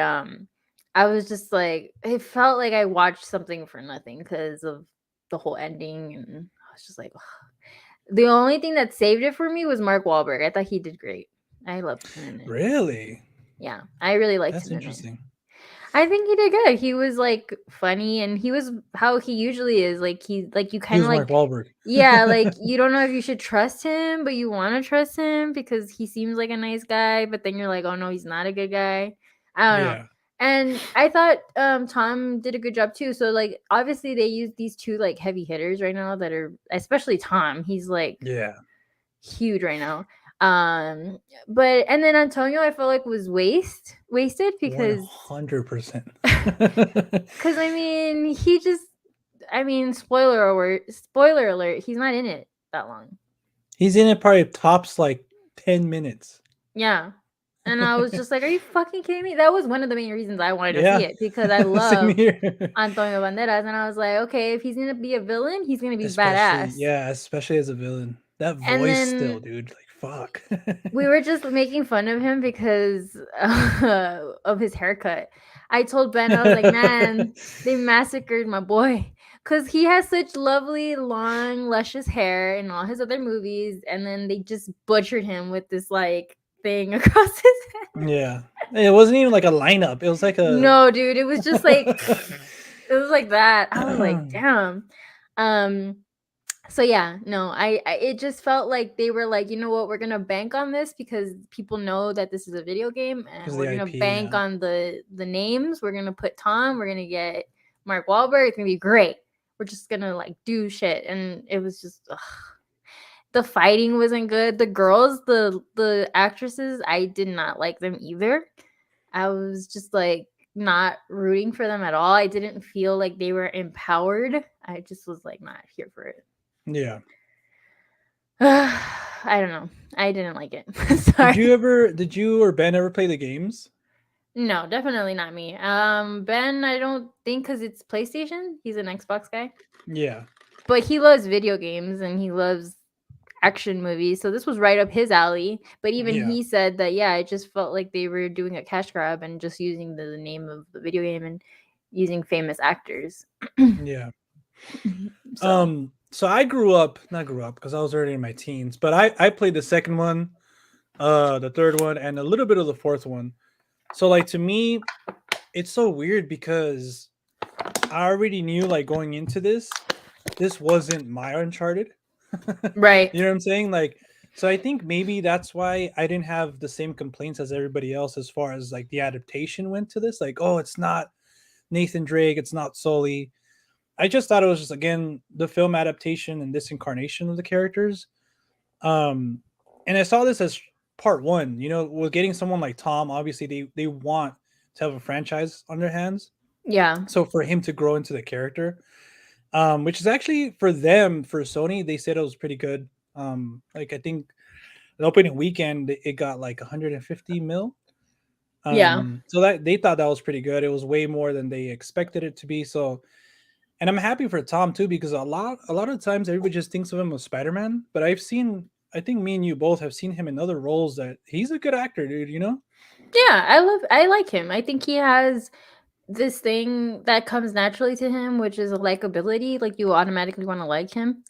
I was just like it felt like I watched something for nothing because of the whole ending and I was just like ugh. The only thing that saved it for me was Mark Wahlberg. I thought he did great. I loved him in it. Really? Yeah, I really liked That's him in it. interesting. I think he did good. He was like funny, and he was how he usually is. Like you He kind was of Mark like, Wahlberg. yeah, like you don't know if you should trust him, but you want to trust him because he seems like a nice guy. But then you're like, oh no, he's not a good guy. I don't know. Yeah. And I thought Tom did a good job too. So like obviously they use these two like heavy hitters right now that are especially Tom. He's like Yeah. huge right now. Um, but and then Antonio I felt like was wasted because 100%. because I mean he just I mean spoiler alert he's not in it that long. He's in it probably tops like 10 minutes. Yeah. And I was just like, are you fucking kidding me? That was one of the main reasons I wanted to see Yeah. it because I Same love here. Antonio Banderas. And I was like, okay, if he's going to be a villain, he's going to be Especially, badass. yeah, especially as a villain. That And voice still, then dude. Like, fuck. we were just making fun of him because of his haircut. I told Ben, I was like, man, they massacred my boy. Because he has such lovely, long, luscious hair in all his other movies. And then they just butchered him with this, like, thing across his head. Yeah. It wasn't even like a lineup. It was like a. No, dude, it was just like it was like that. I was like, damn. Um so yeah, no, I it just felt like they were like, you know what, we're gonna bank on this because people know that this is a video game, and Because of we're the gonna IP, bank yeah. on the names. We're gonna put Tom. We're gonna get Mark Wahlberg. It's gonna be great. We're just gonna like do shit, and it was just the fighting wasn't good. The girls, the actresses, I did not like them either. I was just like not rooting for them at all. I didn't feel like they were empowered. I just was like not here for it. Yeah. I don't know. I didn't like it. Did Sorry. did you or Ben ever play the games? No, definitely not me. Ben, I don't think because it's PlayStation. He's an Xbox guy, Yeah. but he loves video games and he loves action movies. So this was right up his alley. But even Yeah. he said that, yeah, it just felt like they were doing a cash grab and just using the name of the video game and using famous actors. Yeah. So So I not grew up because I was already in my teens, but I played the second one, the third one, and a little bit of the fourth one. So like to me, it's so weird because I already knew like going into this wasn't my Uncharted. right. You know what I'm saying? Like, so I think maybe that's why I didn't have the same complaints as everybody else as far as like the adaptation went to this. Like, oh, it's not Nathan Drake, it's not Sully. I just thought it was just again the film adaptation and this incarnation of the characters. Um, and I saw this as part one. You know, with getting someone like Tom, obviously they want to have a franchise on their hands. Yeah. So for him to grow into the character, which is actually for them for Sony, they said it was pretty good. Like I think the opening weekend it got like 150 mil. Yeah. So that they thought that was pretty good. It was way more than they expected it to be. So, and I'm happy for Tom too because a lot of times everybody just thinks of him as Spider-Man, but I think me and you both have seen him in other roles that he's a good actor, dude. You know? Yeah. I like him. I think he has this thing that comes naturally to him, which is a likability. Like you automatically want to like him.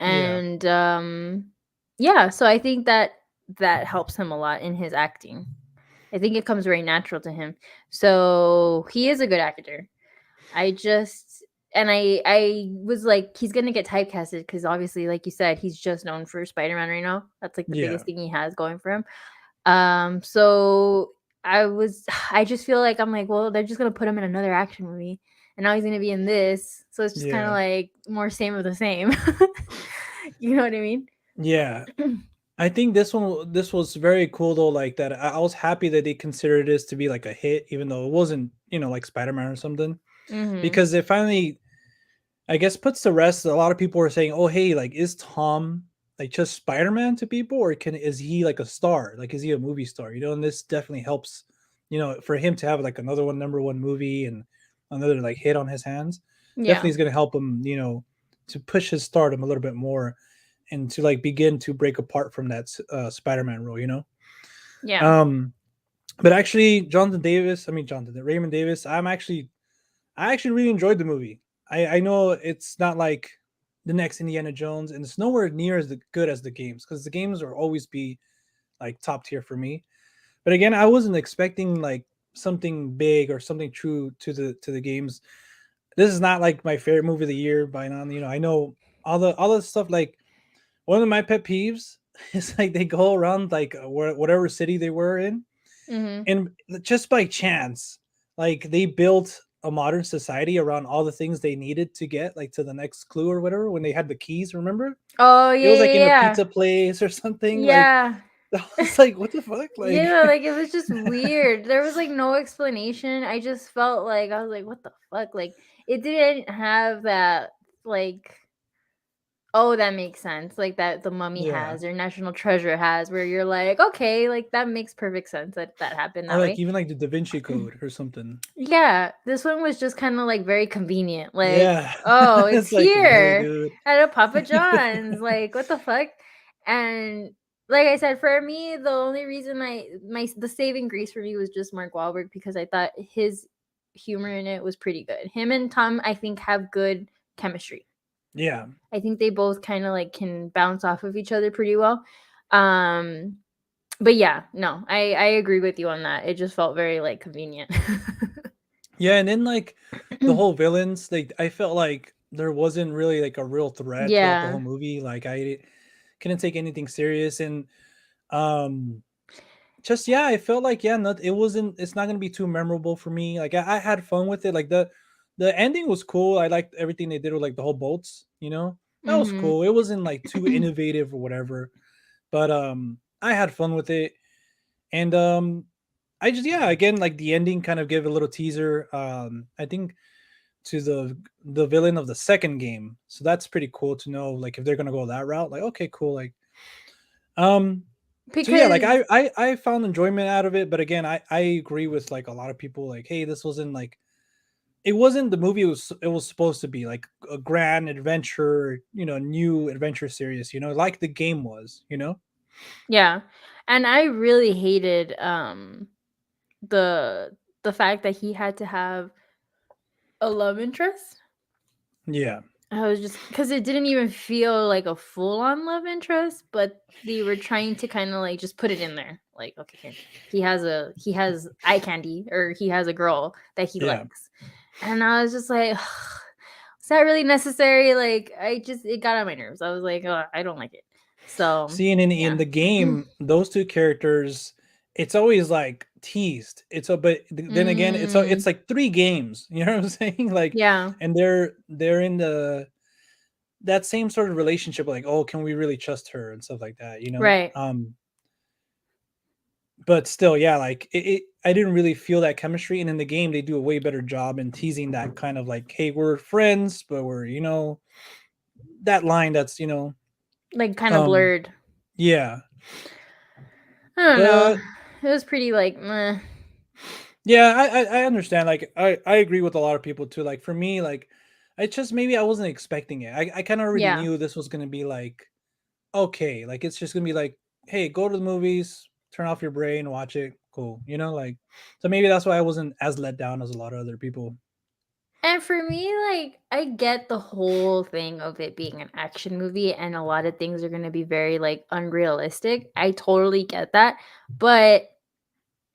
Yeah, And yeah, so I think that that helps him a lot in his acting. I think it comes very natural to him. So he is a good actor. I just and I was like he's gonna get typecasted because obviously, like you said, he's just known for Spider-Man right now. That's like the yeah, biggest thing he has going for him. So I just feel like I'm like, well, they're just gonna put him in another action movie, and now he's gonna be in this. So it's just kind of yeah, like more same of the same. You know what I mean? yeah. I think this was very cool though. Like that, I was happy that they considered this to be like a hit, even though it wasn't, like Spider-Man or something, Mm-hmm. because it finally, I guess, puts to rest. A lot of people were saying, "Oh, hey, like, is Tom like just Spider-Man to people, or is he like a star? Like, is he a movie star? You know?" And this definitely helps, for him to have like another number one movie and another like hit on his hands. Definitely Yeah. is going to help him, to push his stardom a little bit more and to like begin to break apart from that Spider-Man role. Yeah. Um, but actually, Raymond Davis, I actually really enjoyed the movie. I know it's not like, the next Indiana Jones, and it's nowhere near as good as the games, because the games will always be like top tier for me. But again, I wasn't expecting like something big or something true to the games. This is not like my favorite movie of the year by now. I know all the stuff. Like, one of my pet peeves is like they go around like whatever city they were in, Mhm. and just by chance, like they built a modern society around all the things they needed to get like to the next clue or whatever. When they had the keys, remember? Oh, It was like in a yeah. pizza place or something. Like, Yeah. I was like, what the fuck? Like, Yeah, like, it was just weird. There was, like, no explanation. I just felt like I was like, "What the fuck?" Like, it didn't have that, like, "Oh, that makes sense," like, that The Mummy yeah. has or National Treasure has, where you're like, "Okay, like, that makes perfect sense that that happened Or that like way." even like the Da Vinci Code or something. Yeah, this one was just kinda, like, very convenient, like, Yeah. "Oh, it's It's like, really, here dude? at a Papa John's," like, what the fuck? And like I said, for me, the only reason the saving grace for me was just Mark Wahlberg because I thought his humor in it was pretty good. Him and Tom, I think, have good chemistry. Yeah. I think they both kinda, like, can bounce off of each other pretty well. Um, but yeah, no, I agree with you on that. It just felt very, like, convenient. Yeah, and then like the whole villains, I felt like there wasn't really like a real threat throughout the whole Yeah. movie. Like, I couldn't take anything serious, and um just yeah, I felt like yeah, not it wasn't it's not gonna be too memorable for me. Like, I had fun with it. Like, the ending was cool. I liked everything they did with like the whole boats. That was Mhm. cool. It wasn't like too innovative or whatever, but I had fun with it. And I just yeah, again, like the ending kind of gave a little teaser. I think to the villain of the second game, so that's pretty cool to know. Like, if they're gonna go that route, like, okay, cool. Like, um, so yeah, like Because I found enjoyment out of it, but again, I agree with like a lot of people. Like, hey, this wasn't like it wasn't the movie it was supposed to be like a grand adventure, new adventure series, like the game was, yeah, and I really hated, the the fact that he had to have a love interest. Yeah, I was just because it didn't even feel like a full-on love interest, but they were trying to kinda, like, just put it in there. Like, "Okay, here, he has eye candy, or he has a girl that he yeah. likes." And I was just like, "Is that really necessary?" Like, it got on my nerves. I was like, "Ugh, I don't like it." So, See, and in yeah. the game, those two characters, it's always like teased. But then again, it's Mm, like three games. You know what I'm saying? Like, yeah, and they're in that same sort of relationship. Like, oh, can we really trust her and stuff like that? right. But still, yeah, like I didn't really feel that chemistry. And in the game, they do a way better job in teasing that kind of like, hey, we're friends, but we're that line that's Like, kinda um blurred. yeah. I don't know. But It was pretty, like, meh. yeah, I understand. Like, I agree with a lot of people too. Like, for me, like, I just maybe I wasn't expecting it. I kind of already Yeah. knew this was gonna be like okay, like it's just gonna be like, hey, go to the movies, turn off your brain, watch it, cool. Like, so maybe that's why I wasn't as let down as a lot of other people. And for me, like, I get the whole thing of it being an action movie and a lot of things are gonna be very, like, unrealistic. I totally get that, but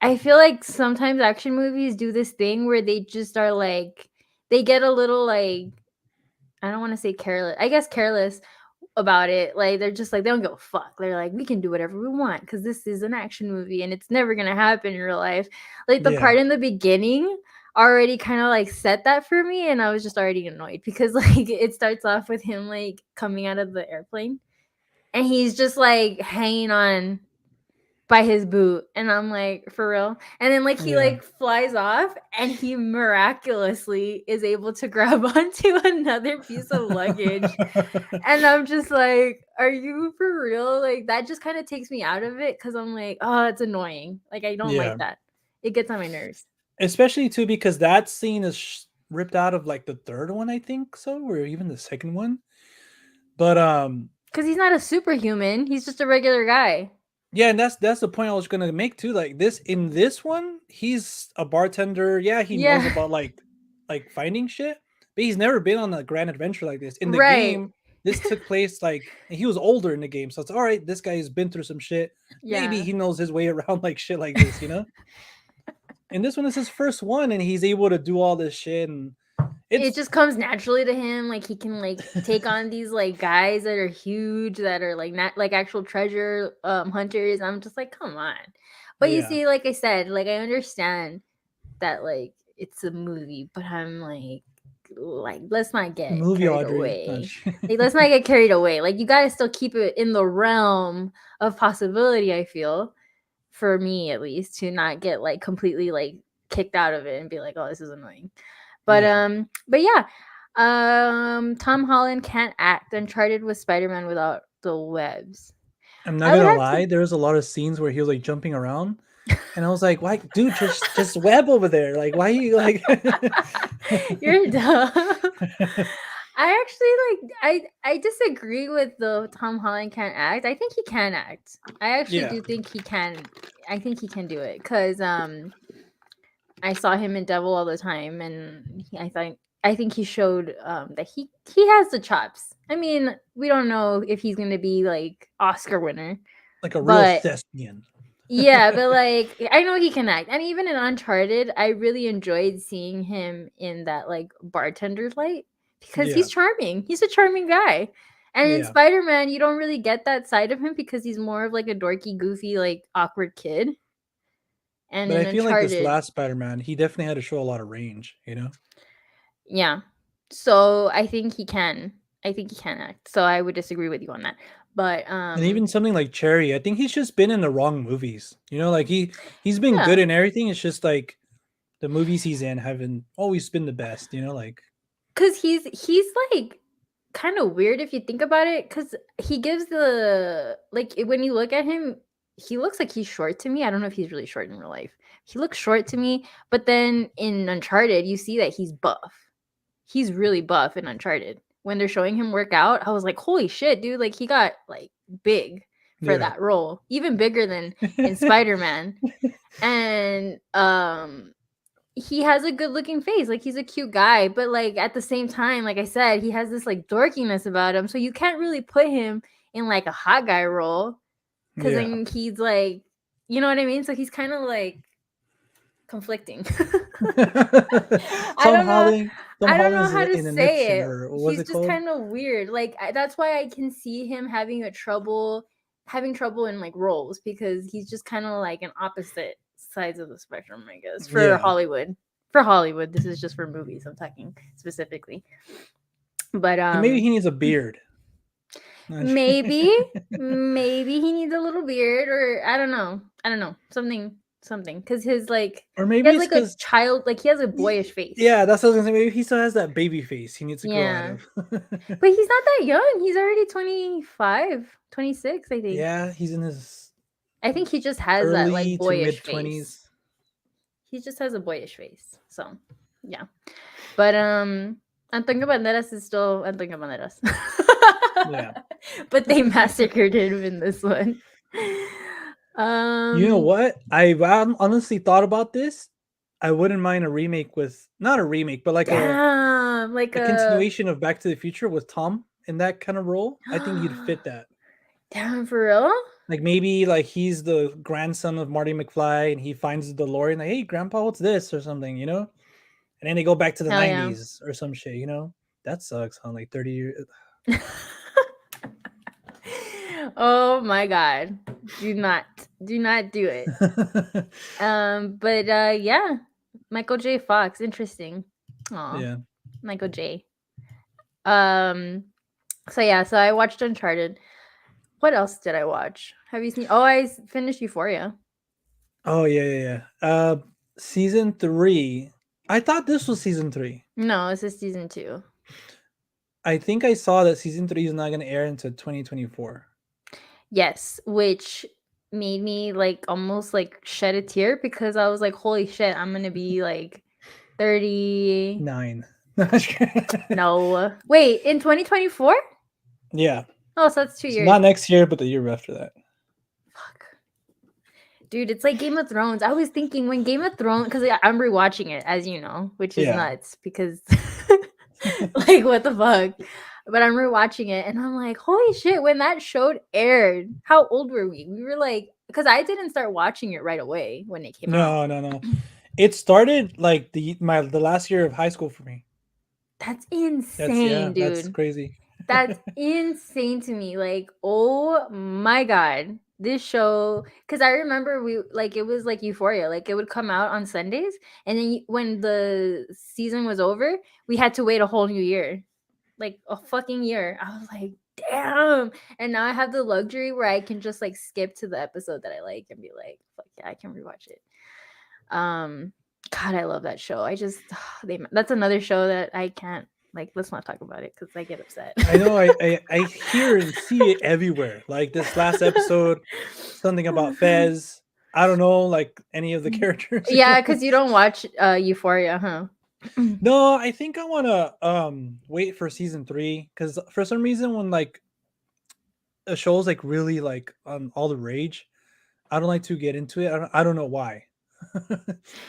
I feel like sometimes action movies do this thing where they just are, like, they get a little, like, I don't wanna say careless, I guess careless about it. Like, they're just like, they don't give a fuck. They're like, "We can do whatever we want because this is an action movie and it's never gonna happen in real life." Like, the Yeah, part in the beginning already kinda, like, set that for me, and I was just already annoyed because, like, it starts off with him, like, coming out of the airplane, and he's just, like, hanging on by his boot, and I'm like, "For real?" And then, like, he, yeah. like, flies off, and he miraculously is able to grab onto another piece of luggage, and I'm just like, "Are you for real?" Like, that just kinda takes me out of it because 'cause I'm like, "Oh, it's annoying." Like, I don't like Yeah, that. It gets on my nerves. especially too because that scene is ripped out of like the third one, I think so, or even the second one. But Because he's not a superhuman, he's just a regular guy. yeah, and that's the point I was gonna make too. Like, this one, he's a bartender. Yeah, he knows Yeah. about like finding shit, but he's never been on a grand adventure like this. In the Right. game, this took place like he was older in the game, so it's all right. This guy's been through some shit. Maybe Yeah. he knows his way around like shit like this, you know. And this one is his first one, and he's able to do all this shit, and It it's just comes naturally to him. Like he can like take on these like guys that are huge, that are like not like actual treasure hunters. I'm just like, come on. But you yeah, see, like I said, like I understand that like it's a movie, but I'm like let's not get movie carried Audrey. No, away. Like let's not get carried away. Like you gotta still keep it in the realm of possibility, I feel, for me at least, to not get like completely like kicked out of it and be like, oh, this is annoying. yeah. But yeah, Tom Holland can't act. Uncharted with Spider-Man without the webs. I'm not I would gonna have lie. to. There was a lot of scenes where he was like jumping around, and I was like, "Why, dude? Just web over there. Like, why are you like?" You're dumb. I actually I disagree with the Tom Holland can't act. I think he can act. I actually Yeah, do think he can. I think he can do it because I saw him in Devil All the Time, and I think he showed that he has the chops. I mean, we don't know if he's gonna be like Oscar winner, like a real but thespian. yeah, but like I know he can act, and even in Uncharted, I really enjoyed seeing him in that like bartender light because Yeah, he's charming. He's a charming guy. And in yeah. Spider Man, you don't really get that side of him because he's more of like a dorky, goofy, like awkward kid. And But in I feel like this Uncharted, last Spider-Man, he definitely had to show a lot of range. You know. yeah. So I think he can. I think he can act. So I would disagree with you on that. But And even something like Cherry, I think he's just been in the wrong movies. You know, like he's been good yeah, in everything. It's just like the movies he's in haven't always been the best. You know, like cuz he's like kind of weird if you think about it, cuz he gives the like when you look at him, he looks like he's short to me. I don't know if he's really short in real life. He looks short to me, but then in Uncharted, you see that he's buff. He's really buff in Uncharted. When they're showing him work out, I was like, "Holy shit, dude, like he got like big for yeah, that role. Even bigger than in Spider-Man." And he has a good looking face. Like he's a cute guy, but like at the same time, like I said, he has this like dorkiness about him. So you can't really put him in like a hot guy role because yeah. then he's like, you know what I mean? So he's kind of like conflicting. I Tom don't know. Holland, Tom I don't know Holland's how to in say addiction, it. or what was He's it just called? kind of weird. Like that's why I can see him having trouble in like roles because he's just kind of like an opposite sides of the spectrum, I guess. For Yeah, Hollywood. For Hollywood, this is just for movies I'm talking specifically. But and maybe he needs a beard. maybe he needs a little beard, or I don't know. Something cuz his like Or he maybe has it's like a because child, like he has a boyish face. yeah, that's what I was gonna say. Maybe he still has that baby face. He needs to grow out Yeah. of. But he's not that young. He's already 25, 26, I think. Yeah, he's in his I think he just has that like early to boyish mid face. 20s. He just has a boyish face. So, yeah. But Antonio Banderas is still Antonio Banderas. Yeah. But they massacred him in this one. You know Um what? I honestly thought about this. I wouldn't mind a remake with not a remake, but like damn, like a a continuation of Back to the Future with Tom in that kind of role. I think he'd fit that. damn, for real? Like maybe like he's the grandson of Marty McFly and he finds the DeLorean like, hey grandpa, what's this? Or something, you know? And then they go back to the Hell yeah. 90s or some shit, you know? That sucks, huh? Like 30 years. Oh my god. Do not do it. But yeah. Michael J. Fox, interesting. Aw. Yeah. Michael J. So yeah, so I watched Uncharted. What else did I watch? Have you seen I finished Euphoria. Oh yeah. Season 3. I thought this was season 3. No, this is season 2. I think I saw that season 3 is not going to air until 2024. Yes, which made me like almost like shed a tear because I was like, holy shit, I'm gonna be like 30. 9. No. Wait, in 2024? Yeah. Oh, so that's 2 So years. not next year, but the year after that. Fuck. Dude, it's like Game of Thrones. I was thinking when Game of Thrones, because I'm rewatching it, as you know, which is Yeah. nuts because like what the fuck. but I'm rewatching it and I'm like, holy shit, when that show aired, how old were we? We were like, because I didn't start watching it right away when it came out. No. It started like the last year of high school for me. That's insane, That's dude. crazy. That's insane to me. Like, oh my god, this show. Because I remember we like it was like Euphoria. Like it would come out on Sundays, and then when the season was over, we had to wait a whole new year, like a fucking year. I was like, damn. And now I have the luxury where I can just like skip to the episode that I like and be like, fuck yeah, I can rewatch it. God, I love that show. I just that's another show that I can't like. Let's not talk about it because I get upset. I know. I hear and see it everywhere. Like this last episode, something about Fez. I don't know, like any of the characters. Yeah, because you don't watch Euphoria, huh? No, I think I want to wait for season 3 because for some reason when like a show's like really like on all the rage, I don't like to get into it. I don't know why. I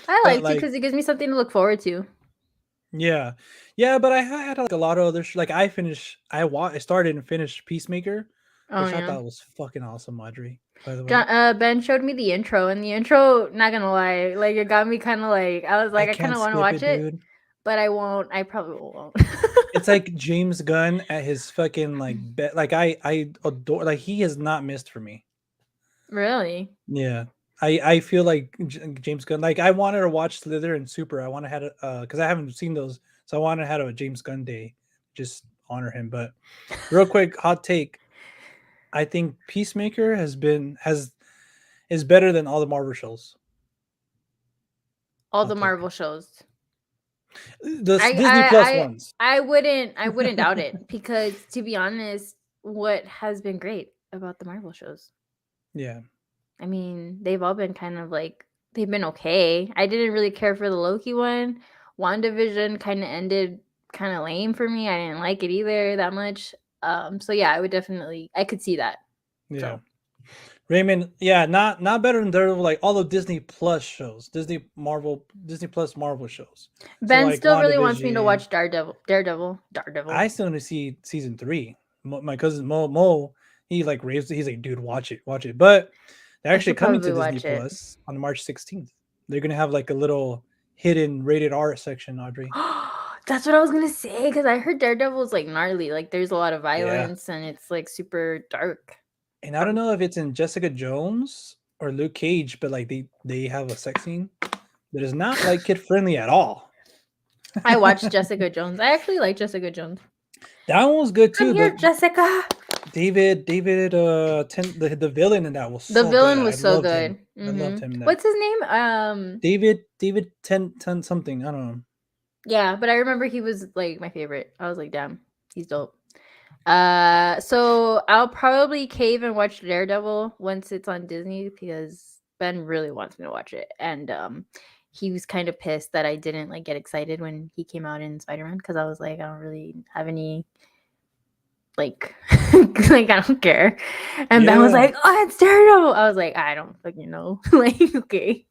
But like to like because it gives me something to look forward to. yeah, yeah. But I had like a lot of other like I started and finished Peacemaker, Oh which I yeah. thought was fucking awesome, Audrey. By the way, Ben showed me the intro, and the intro, not gonna lie, like it got me kind of like I was I like I kind can't of want to skip watch it, it, dude. but I won't. I probably won't. It's like James Gunn at his fucking like like I adore like he has not missed for me. Really? Yeah. I feel like James Gunn like I wanted to watch Slither and Super. I want to have because I haven't seen those, so I wanted to have a James Gunn day, just honor him. But real quick, hot take: I think Peacemaker is better than all the Marvel shows. All the Hot take. Marvel shows. The I Disney Plus I ones. I wouldn't doubt it because to be honest, what has been great about the Marvel shows? Yeah. I mean, they've all been kind of like they've been okay. I didn't really care for the Loki one. WandaVision kind of ended kind of lame for me. I didn't like it either that much. So yeah, I could see that. Yeah. So Raymond, yeah, not better than Daredevil, like all the Disney Plus shows, Disney Plus Marvel shows. So Ben like still really wants me to WandaVision, watch Daredevil. I still need to see season 3. My cousin Mo, he like raves. He's like, dude, watch it. But they're I actually should coming to probably Disney watch it. Plus on March 16th. They're gonna have like a little hidden rated R section, Audrey. That's what I was gonna say because I heard Daredevil is like gnarly. Like there's a lot of Yeah, violence and it's like super dark. and I don't know if it's in Jessica Jones or Luke Cage, but like they have a sex scene that is not like kid friendly at all. I watched Jessica Jones. I actually like Jessica Jones. That one was good I'm too. here, Jessica. David, the villain in that was The so good. villain I was so loved him. good. I loved him in that. What's his name? David 10 something. I don't know. Yeah, but I remember he was like my favorite. I was like, damn, he's dope. So I'll probably cave and watch Daredevil once it's on Disney because Ben really wants me to watch it, and he was kind of pissed that I didn't like get excited when he came out in Spider-Man because I was like, I don't really have any like like I don't care. And Ben was Yeah. like, oh, it's Daredevil. I was like, I don't fucking know. Like, okay.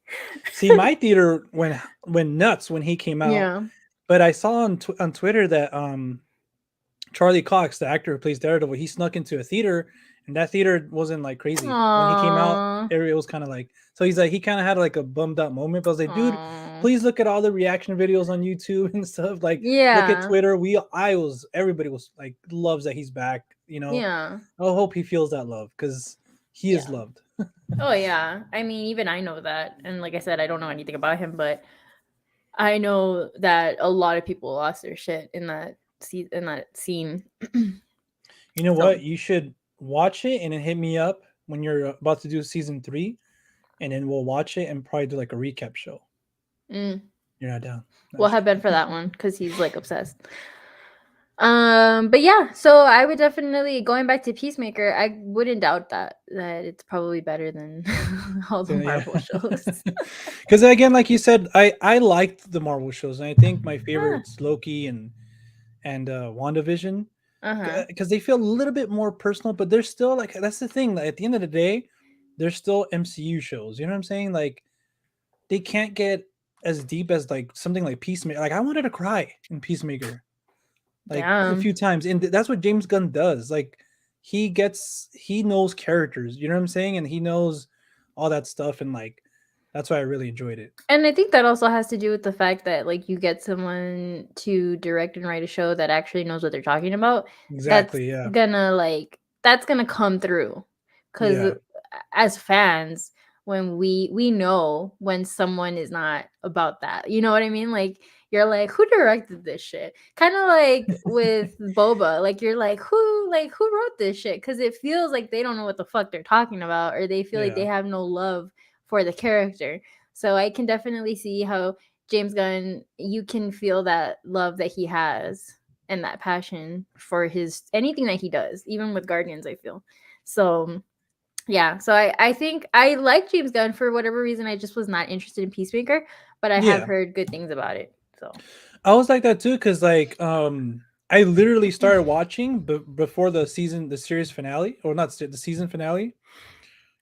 See, my theater went nuts when he came out. Yeah. But I saw on Twitter that Charlie Cox, the actor who plays Daredevil, he snuck into a theater, and that theater wasn't like crazy when he came out. Aww. It was kind of like so. He's like he kind of had like a bummed out moment. But I was like, dude, Aww. please look at all the reaction videos on YouTube and stuff. Like, look at Yeah. Twitter. Everybody was like loves that he's back. You know, Yeah. I hope he feels that love because he is Yeah. loved. Oh yeah. I mean, even I know that. And like I said, I don't know anything about him, but I know that a lot of people lost their shit in that scene. You know So what? You should watch it and then hit me up when you're about to do season 3, and then we'll watch it and probably do like a recap show. mm, You're not down. we'll have Ben for that one because he's like obsessed. But yeah, so I would definitely going back to Peacemaker. I wouldn't doubt that it's probably better than all the Marvel shows. Because again, like you said, I liked the Marvel shows, and I think my Ah, favorites Loki and WandaVision uh-huh. because they feel a little bit more personal, but they're still like that's the thing. Like, at the end of the day, they're still MCU shows. You know what I'm saying? Like they can't get as deep as like something like Peacemaker. Like I wanted to cry in Peacemaker. like a Damn. few times, and that's what James Gunn does. Like he knows characters, you know what I'm saying, and he knows all that stuff, and like that's why I really enjoyed it. And I think that also has to do with the fact that like you get someone to direct and write a show that actually knows what they're talking about. That's Exactly. Yeah. that's gonna come through, because Yeah. as fans, when we know when someone is not about that, you know what I mean? Like you're like, who directed this shit? Kind of like with Boba, like you're like who wrote this shit? Because it feels like they don't know what the fuck they're talking about, or they feel like Yeah. they have no love for the character. So I can definitely see how James Gunn, you can feel that love that he has and that passion for his anything that he does, even with Guardians, I feel. So yeah, so I think I like James Gunn. For whatever reason, I just was not interested in Peacemaker, but I have Yeah. heard good things about it. So I was like that too, because like I literally started watching before the series finale, or not the season finale,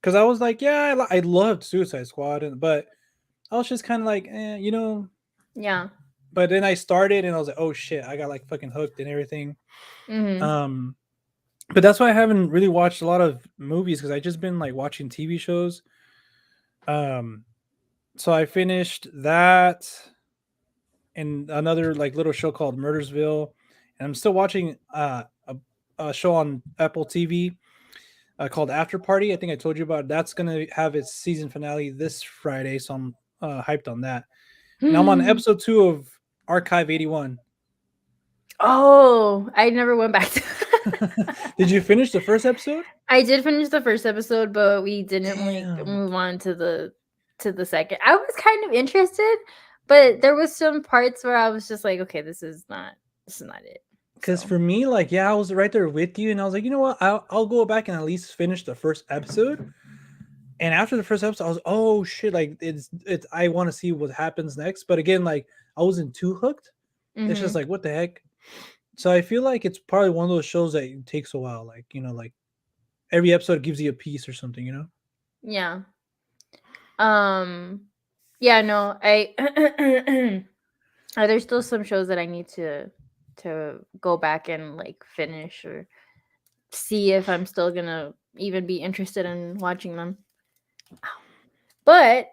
because I was like, yeah, I loved Suicide Squad, but I was just kind of like, you know. yeah. But then I started, and I was like, oh shit, I got like fucking hooked and everything. Mm-hmm. Um, but that's why I haven't really watched a lot of movies, because I just been like watching TV shows. Um, so I finished that and another like little show called Murdersville, and I'm still watching a show on Apple TV called After Party. I think I told you about it. That's gonna have its season finale this Friday, so I'm hyped on that. And I'm on episode 2 of Archive 81. Oh, I never went back to Did you finish the first episode? I did finish the first episode, but we didn't like Damn. move on to the second. I was kind of interested, but there was some parts where I was just like, okay, this is not it. Because So for me, like, yeah, I was right there with you, and I was like, you know what? I'll go back and at least finish the first episode. And after the first episode, I was, oh shit, like it's I want to see what happens next. But again, like I wasn't too hooked. It's just mm-hmm. like, what the heck? So I feel like it's probably one of those shows that takes a while. Like, you know, like every episode gives you a piece or something, you know? Yeah. Um yeah, no, I there's still some shows that I need to go back and like finish or see if I'm still gonna even be interested in watching them. But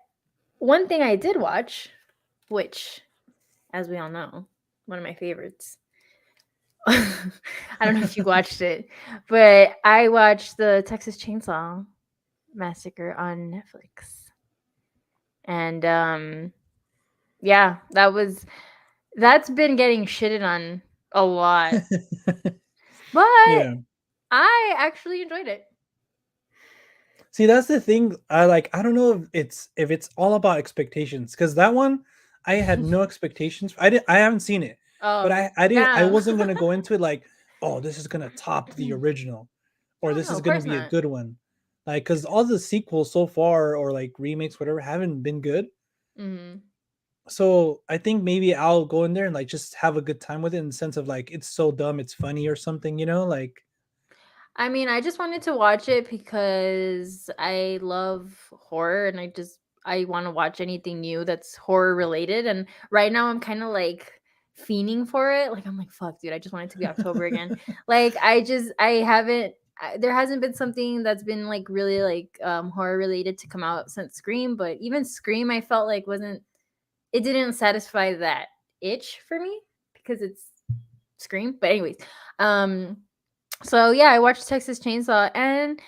one thing I did watch, which, as we all know, one of my favorites. I don't know if you watched it, but I watched the Texas Chainsaw Massacre on Netflix. And yeah, that's been getting shitted on a lot. But Yeah. I actually enjoyed it. See, that's the thing. I don't know if it's all about expectations, because that one I had no expectations. I haven't seen it, but Oh, I damn. wasn't gonna go into it like, oh, this is gonna top the original, or Oh this no, is of gonna course be a not. good one. Like, because all the sequels so far, or like remakes, whatever, haven't been good. Mhm. So I think maybe I'll go in there and like just have a good time with it, in the sense of like it's so dumb it's funny or something, you know? Like, I mean, I just wanted to watch it because I love horror and I want to watch anything new that's horror related. And right now I'm kind of like fiending for it. Like I'm like, fuck, dude, I just want it to be October again. Like I haven't there hasn't been something that's been like really like horror related to come out since Scream, but even Scream I felt like wasn't it didn't satisfy that itch for me because it's Scream. But anyways, um so yeah, I watched Texas Chainsaw and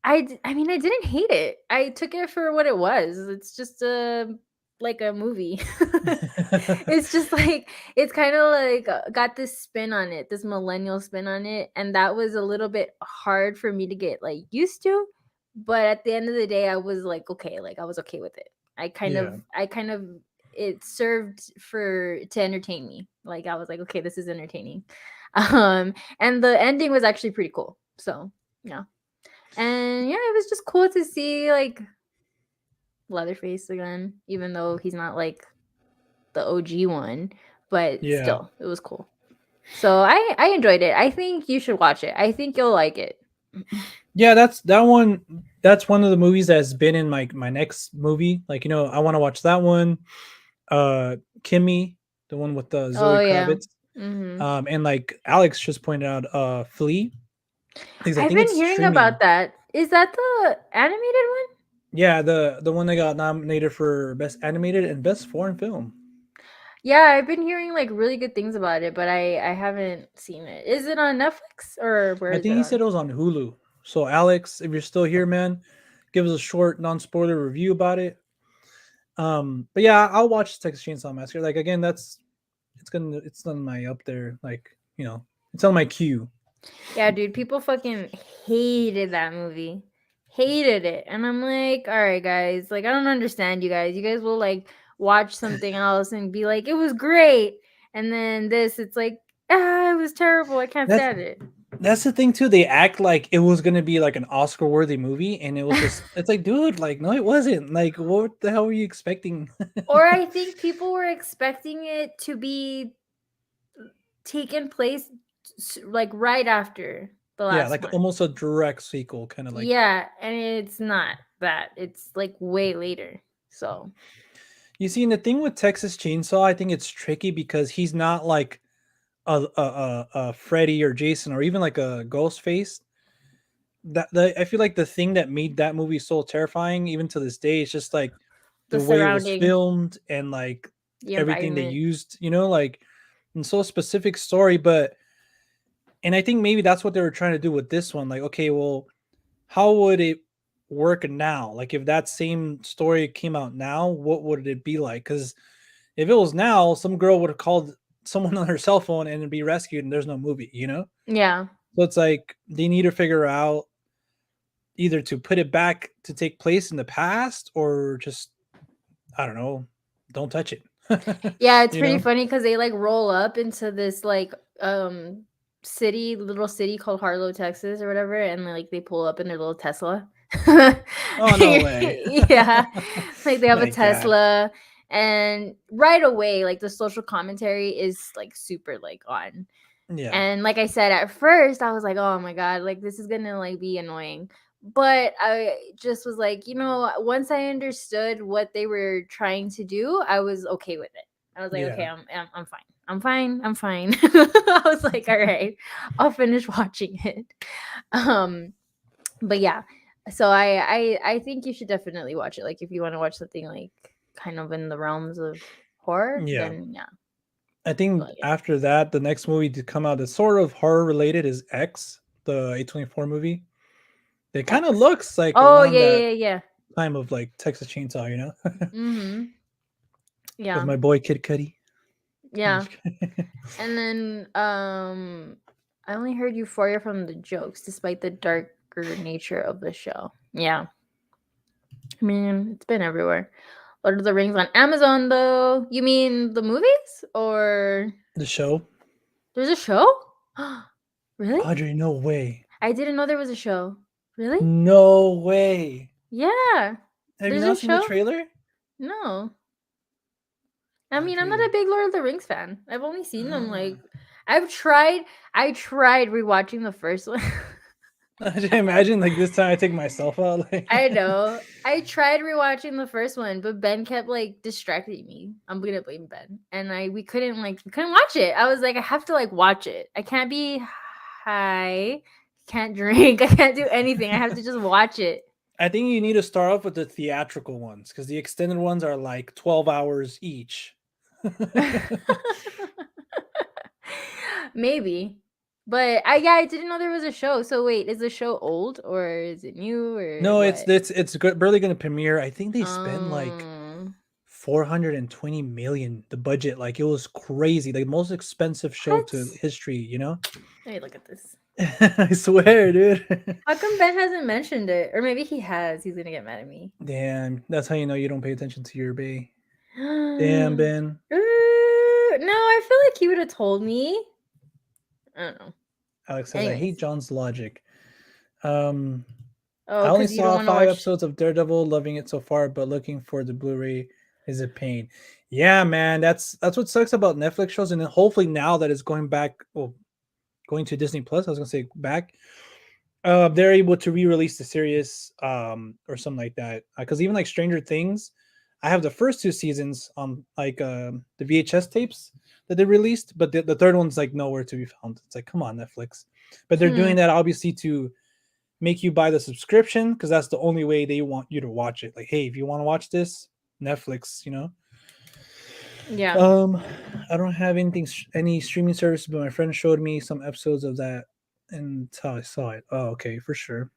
I mean I didn't hate it. I took it for what it was. It's just a like a movie. It's just like it's kind of like got this spin on it, this millennial spin on it, and that was a little bit hard for me to get like used to. But at the end of the day, I was like okay, like I was okay with it. yeah, I kind of it served for to entertain me. Like I was like okay, this is entertaining. And the ending was actually pretty cool. So, yeah. And yeah, it was just cool to see like Leatherface again, even though he's not like the OG one, but yeah. still, it was cool. So I enjoyed it. I think you should watch it. I think you'll like it. Yeah, that's that one. That's one of the movies that's been in my next movie. Like, you know, I want to watch that one. Kimmy, the one with Oh Zoe yeah. Kravitz. Mm-hmm. And like Alex just pointed out, Flea, because I I've think been it's hearing streaming. about that. Is that the animated one? Yeah, the one that got nominated for best animated and best foreign film. Yeah, I've been hearing like really good things about it, but I haven't seen it. Is it on Netflix or where I is think it he said on? it was on Hulu. So Alex, if you're still here, man, give us a short non-spoiler review about it. But yeah, I'll watch Texas Chainsaw Massacre. Like again, it's on my up there. Like it's on my queue. Yeah, dude, people fucking hated that movie. Hated it. And I'm like, all right, guys, like I don't understand you guys. You guys will like watch something else and be like, it was great. And then this, it's like, it was terrible. I can't That's stand it. that's the thing too. They act like it was gonna be like an Oscar-worthy movie, and it was just. It's like, dude, like no, it wasn't. Like, what the hell were you expecting? Or I think people were expecting it to be taken place like right after the Yeah, last like one. almost a direct sequel, kind of like. Yeah, and it's not that. It's like way later. So, You see, and the thing with Texas Chainsaw, I think it's tricky because he's not like a Freddy or Jason or even like a Ghostface. I feel like the thing that made that movie so terrifying, even to this day, is just like the the way it was surrounding, filmed and like the everything they environment, used. Like and so specific story, but and I think maybe that's what they were trying to do with this one. Like, okay, well, how would it work now? Like, if that same story came out now, what would it be like? Because if it was now, some girl would have called someone on her cell phone and be rescued, and there's no movie. yeah. So it's like they need to figure out either to put it back to take place in the past or just, I don't know, don't touch it. Yeah, it's you pretty know? funny because they like roll up into this like little city called Harlow, Texas or whatever, and like they pull up in their little Tesla. Oh, no way. Yeah. Like they have a My God. Tesla and right away like the social commentary is like super like on. Yeah. And like I said, at first I was like, oh my God, like this is gonna like be annoying. But I just was like, once I understood what they were trying to do, I was okay with it. I was like, okay, Yeah. I'm fine. I'm fine. I'm fine. I was like, all right, I'll finish watching it. Um, but yeah. So I think you should definitely watch it. Like if you want to watch something like kind of in the realms of horror, Yeah. then yeah. I I think like it. after that, the next movie to come out that's sort of horror related is X, the A24 movie. It kind of X. looks like Oh around yeah, that yeah, yeah. time of like Texas Chainsaw, Mm-hmm. with Yeah. my boy Kid Cudi. Yeah. And then I only heard Euphoria from the jokes, despite the darker nature of the show. Yeah. I mean, it's been everywhere. Lord of the Rings on Amazon though. You mean the movies? Or The show? there's a show? Really? Audrey, no way. I didn't know there was a show. Really? No way. Yeah. Have you There's a not seen the show? trailer? No. I mean, I'm not a Audrey. big Lord of the Rings fan. I've only seen them like I tried rewatching the first one. Imagine like this time I take myself out. Like I know. I tried rewatching the first one, but Ben kept like distracting me. I'm gonna blame Ben. And we couldn't watch it. I was like, I have to like watch it. I can't be high, can't drink, I can't do anything. I have to just watch it. I think you need to start off with the theatrical ones because the extended ones are like 12 hours each. Maybe. But I didn't know there was a show. So wait, is the show old or is it new or No, what? it's barely going to premiere. I think they spent like Um 420 million the budget. Like it was crazy. The most expensive show what? to history. Let me look at this. I swear, dude. How come Ben hasn't mentioned it? Or maybe he has. He's gonna get mad at me. Damn, that's how you know you don't pay attention to your bay. Damn, No, Ben. I feel like he would have told me. I don't know. Alex says I hate Anyways. John's logic. I Oh, only because you don't saw want to 5 watch. episodes of Daredevil, loving it so far, but looking for the Blu-ray is a pain. Yeah, man, that's what sucks about Netflix shows, and then hopefully now that it's going back, well, going to Disney Plus, I was gonna say back, they're able to re-release the series, or something like that. Because even like Stranger Things, I have the first two seasons on like the VHS tapes that they released, but the third one's like nowhere to be found. It's like, come on, Netflix. But they're doing Hmm. that obviously to make you buy the subscription because that's the only way they want you to watch it. Like, hey, if you want to watch this, Netflix, you know. Yeah. Um, I don't have anything, any streaming service, but my friend showed me some episodes of that, and that's how I saw it. Oh, okay, for sure.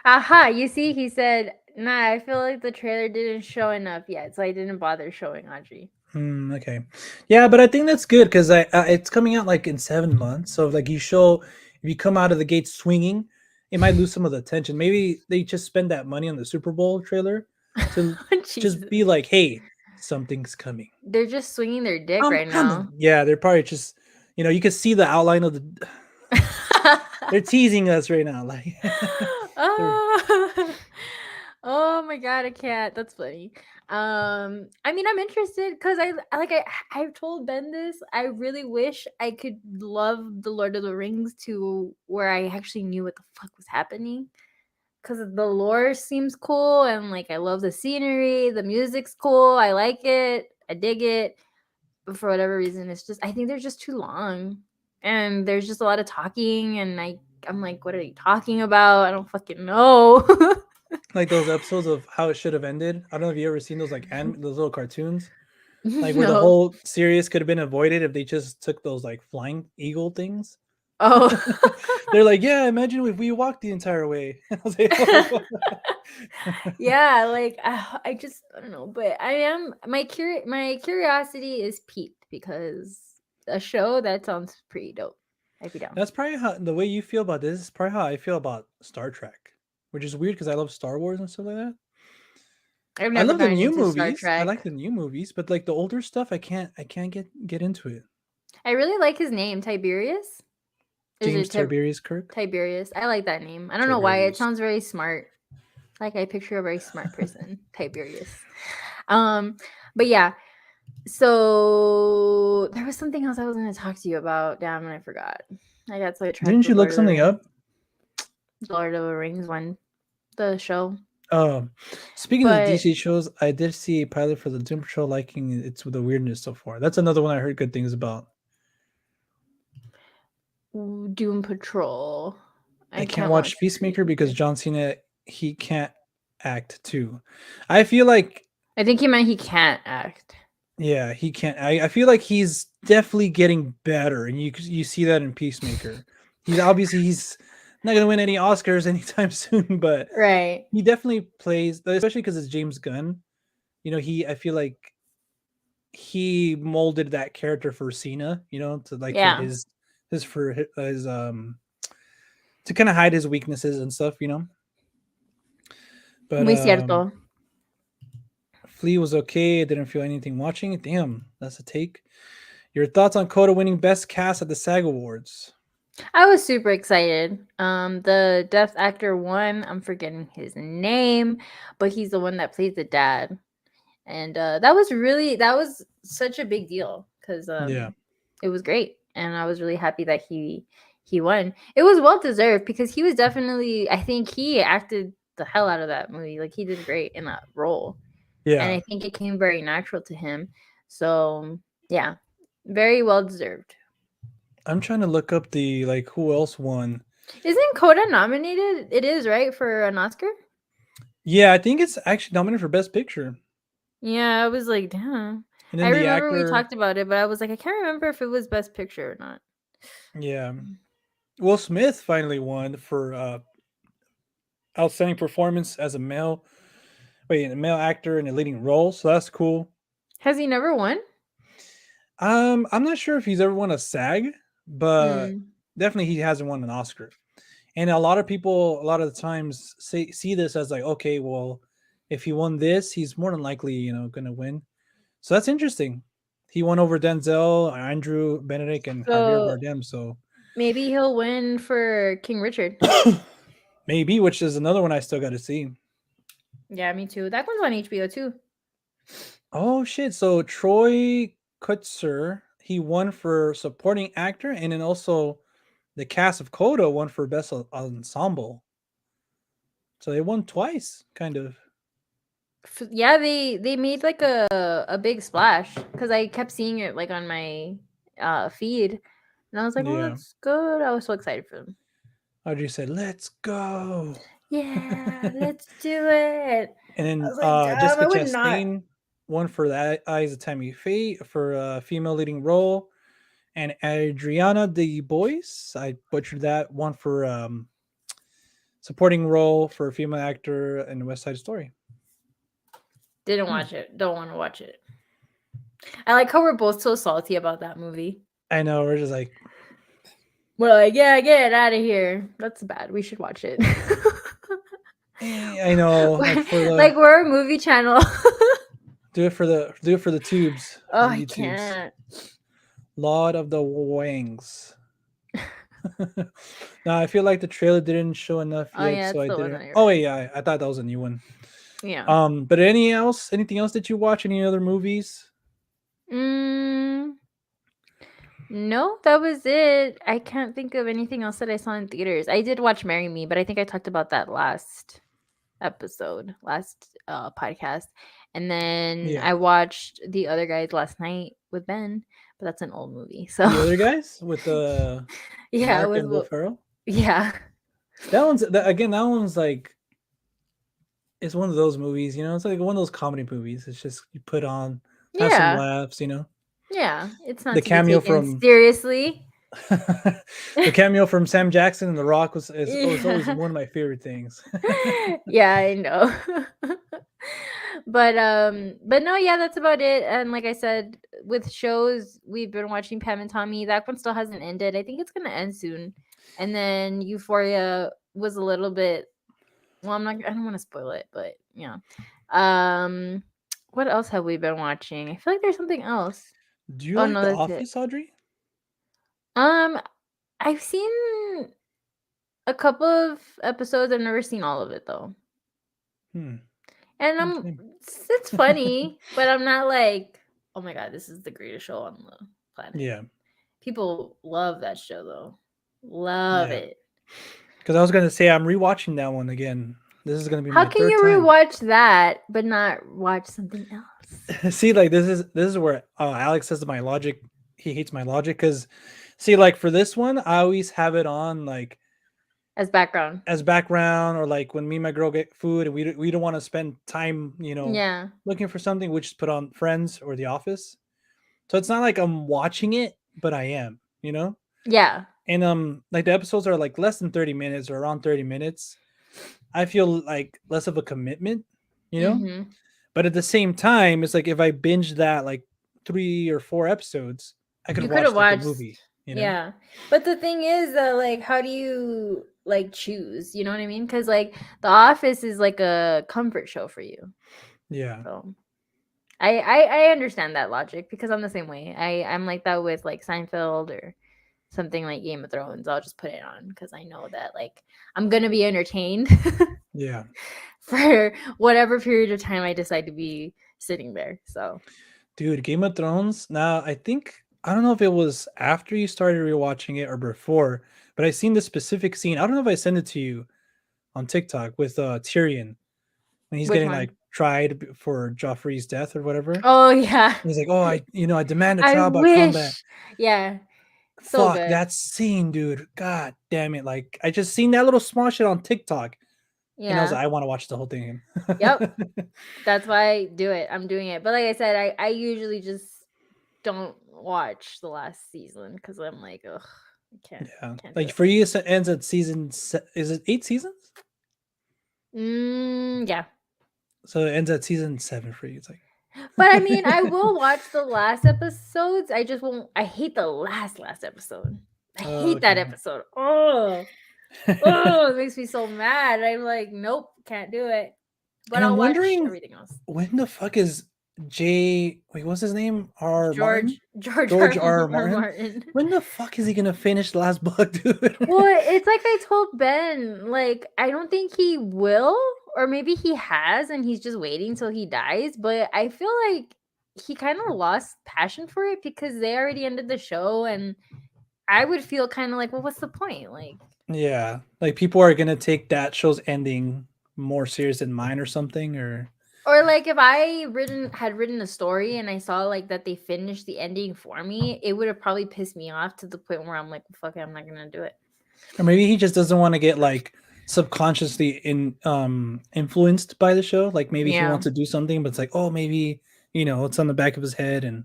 Aha, you see, he said, nah, I feel like the trailer didn't show enough yet, so I didn't bother showing Audrey. Okay, yeah, but I think that's good because it's coming out like in 7 months. So like you show, if you come out of the gate swinging, it might lose some of the attention. Maybe they just spend that money on the Super Bowl trailer to just be Jesus. like, hey, something's coming. They're just swinging their dick I'm right now. coming. Yeah, they're probably just, you can see the outline of the. They're teasing us right now, like. Oh. Oh my god, I can't. That's funny. I mean, I'm interested because I've told Ben this. I really wish I could love the Lord of the Rings to where I actually knew what the fuck was happening. Because the lore seems cool and like I love the scenery, the music's cool, I like it, I dig it. But for whatever reason, it's just I think they're just too long. And there's just a lot of talking and I'm like, what are you talking about? I don't fucking know. Like those episodes of how it should have ended. I don't know if you ever seen those like those little cartoons, like where the No. whole series could have been avoided if they just took those like flying eagle things. Oh. They're like, yeah, imagine if we walked the entire way. I was like, oh. Yeah, like I just I don't know, but I am my curiosity is piqued because a show that sounds pretty dope. I'd be down. That's probably how the way you feel about this is probably how I feel about Star Trek, which is weird because I love Star Wars and stuff like that. I've I never love the gotten new into Star movies. I like Trek. the new movies, but like the older stuff, I can't get into it. I really like his name, Tiberius. Is James it Tiberius Kirk. Tiberius? I like that name. I don't know why. It Tiberius. sounds very smart. Like I picture a very smart person, Tiberius. Um, but yeah. So there was something else I was going to talk to you about. Damn, and I forgot. I got sidetracked Didn't you with look something up? Lord of the Rings one, the show. Speaking of But DC shows, I did see a pilot for the Doom Patrol, liking it's with the weirdness so far. That's another one I heard good things about. Doom Patrol. I I can't can't watch watch it Peacemaker because either. John Cena he can't act too. I feel like I think he meant he can't act. yeah, he can't. I feel like he's definitely getting better, and you see that in Peacemaker. He's not gonna win any Oscars anytime soon, but Right. he definitely plays, especially because it's James Gunn. I feel like he molded that character for Cena, to like for Yeah. his to kind of hide his weaknesses and stuff. But Muy cierto. Flea was okay. I didn't feel anything watching it. Damn, that's a take. Your thoughts on Coda winning Best Cast at the SAG Awards? I was super excited. The deaf actor won. I'm forgetting his name, but he's the one that plays the dad. And that was such a big deal because Yeah, it was great, and I was really happy that he won. It was well deserved because he was definitely I think he acted the hell out of that movie. Like he did great in that role, and yeah. I think it came very natural to him. So yeah, very well deserved. I'm trying to look up the like who else won. Isn't Coda nominated? It is right for an Oscar. Yeah, I think it's actually nominated for Best Picture. Yeah, I was like, damn. And I then the remember we actor, talked about it, but I was like, I can't remember if it was Best Picture or not. yeah, Will Smith finally won for outstanding performance as a male actor in a leading role. So that's cool. Has he never won? I'm not sure if he's ever won a SAG, but Mm. definitely he hasn't won an Oscar. And a lot of people, a lot of the times, see this as like, okay, well, if he won this, he's more than likely, going to win. So that's interesting. He won over Denzel, Andrew Benedict, and Javier So Bardem. So maybe he'll win for King Richard. maybe, which is another one I still got to see. Yeah, me too. That one's on HBO too. Oh shit! So Troy Kutzer, he won for supporting actor, and then also the cast of Coda won for best ensemble. So they won twice, kind of. Yeah, they made like a big splash because I kept seeing it like on my feed, and I was like, "Oh, Yeah. that's good." I was so excited for them. Audrey said, "Let's go." Yeah, let's do it. And I then was like, damn, Jessica I would not. Chastain won for the Eyes of Tammy Faye for a female leading role, and Adriana De Bois, I butchered that, won for supporting role for a female actor in West Side Story. Didn't watch it. Don't want to watch it. I like how we're both so salty about that movie. I know, we're just like, We're like, yeah, get it out of here. That's bad. We should watch it. I know, like for the Like we're a movie channel. do it for the tubes, Oh, for I the YouTubes. can't. Lord of the Wangs. No, I feel like the trailer didn't show enough Oh yet, yeah, so it I still didn't. wasn't Oh aired. wait, yeah, I thought that was a new one. Yeah. But anything else that you watch? Any other movies? No, that was it. I can't think of anything else that I saw in theaters. I did watch Marry Me, but I think I talked about that last podcast. And then Yeah, I watched The Other Guys last night with Ben, but that's an old movie. So the other guys with the yeah, it Mark was and Will Ferrell. yeah. That one's like, it's one of those movies. It's like one of those comedy movies. It's just you put on, have some Yeah. laughs. Yeah. It's The not to be cameo taken from seriously. the cameo from Sam Jackson and The Rock was always Yeah. one of my favorite things. Yeah, I know. But no, yeah, that's about it. And like I said, with shows, we've been watching Pam and Tommy. That one still hasn't ended. I think it's gonna end soon. And then Euphoria was a little bit, well, I don't want to spoil it, but yeah. What else have we been watching? I feel like there's something else. Do you Oh like no, The that's it. Office, Audrey? Um, I've seen a couple of episodes. I've never seen all of it though. Hmm. And Okay. it's funny, but I'm not like, oh my god, this is the greatest show on the planet. Yeah. People love that show though. Love Yeah. it. Because I was gonna say I'm rewatching that one again. This is gonna be How my can third you time. rewatch that but not watch something else? See, like this is where Alex says my logic. He hates my logic because, see, like for this one, I always have it on like As background. as background, or like when me and my girl get food and we don't want to spend time, Yeah. looking for something, we just put on Friends or The Office. So it's not like I'm watching it, but I am. Yeah. And like the episodes are like less than 30 minutes or around 30 minutes. I feel like less of a commitment. Mm-hmm. But at the same time, it's like if I binge that like 3 or 4 episodes, I could You could have watch like a watched, movie. yeah. But the thing is that like how do you like choose? You know what I mean? Because like The Office is like a comfort show for you. Yeah. So I understand that logic because I'm the same way. I'm like that with like Seinfeld or something like Game of Thrones. I'll just put it on because I know that like I'm gonna be entertained Yeah. for whatever period of time I decide to be sitting there. So Dude, Game of Thrones. Now, I don't know if it was after you started rewatching it or before, but I seen this specific scene. I don't know if I sent it to you on TikTok with Tyrion when he's which getting one? like tried for Joffrey's death or whatever. Oh yeah. He's like, "Oh, I demand a I trial by combat." wish. Yeah. So Fuck good. that scene, dude. God damn it. Like I just seen that little small shit on TikTok and I was Yeah. like, I want to watch the whole thing Yep. again. That's why I do it. I'm doing it. But like I said, I usually just don't watch the last season because I'm like, ugh, I can't Yeah. do Like it. for you, it ends at is it 8 seasons? Yeah. So it ends at season 7 for you. It's like, But I mean, I will watch the last episodes. I just won't. I hate the last episode. I oh, hate that okay. episode. Oh, it makes me so mad. I'm like, nope, can't do it. But And I'm I'll watch wondering everything else. when the fuck is what's his name? Martin? George George R. R. Martin? Martin. When the fuck is he gonna finish the last book, dude? Well, it's like I told Ben, like, I don't think he will, or maybe he has and he's just waiting till he dies. But I feel like he kind of lost passion for it because they already ended the show. And I would feel kind of like, well, what's the point? Like, Yeah. Like people are gonna take that show's ending more serious than mine or something, or Or like if I had written a story and I saw like that they finished the ending for me, it would have probably pissed me off to the point where I'm like, fuck it, I'm not gonna do it. Or maybe he just doesn't want to get like subconsciously influenced by the show. Like maybe he Yeah. wants to do something, but it's like, oh, maybe it's on the back of his head, and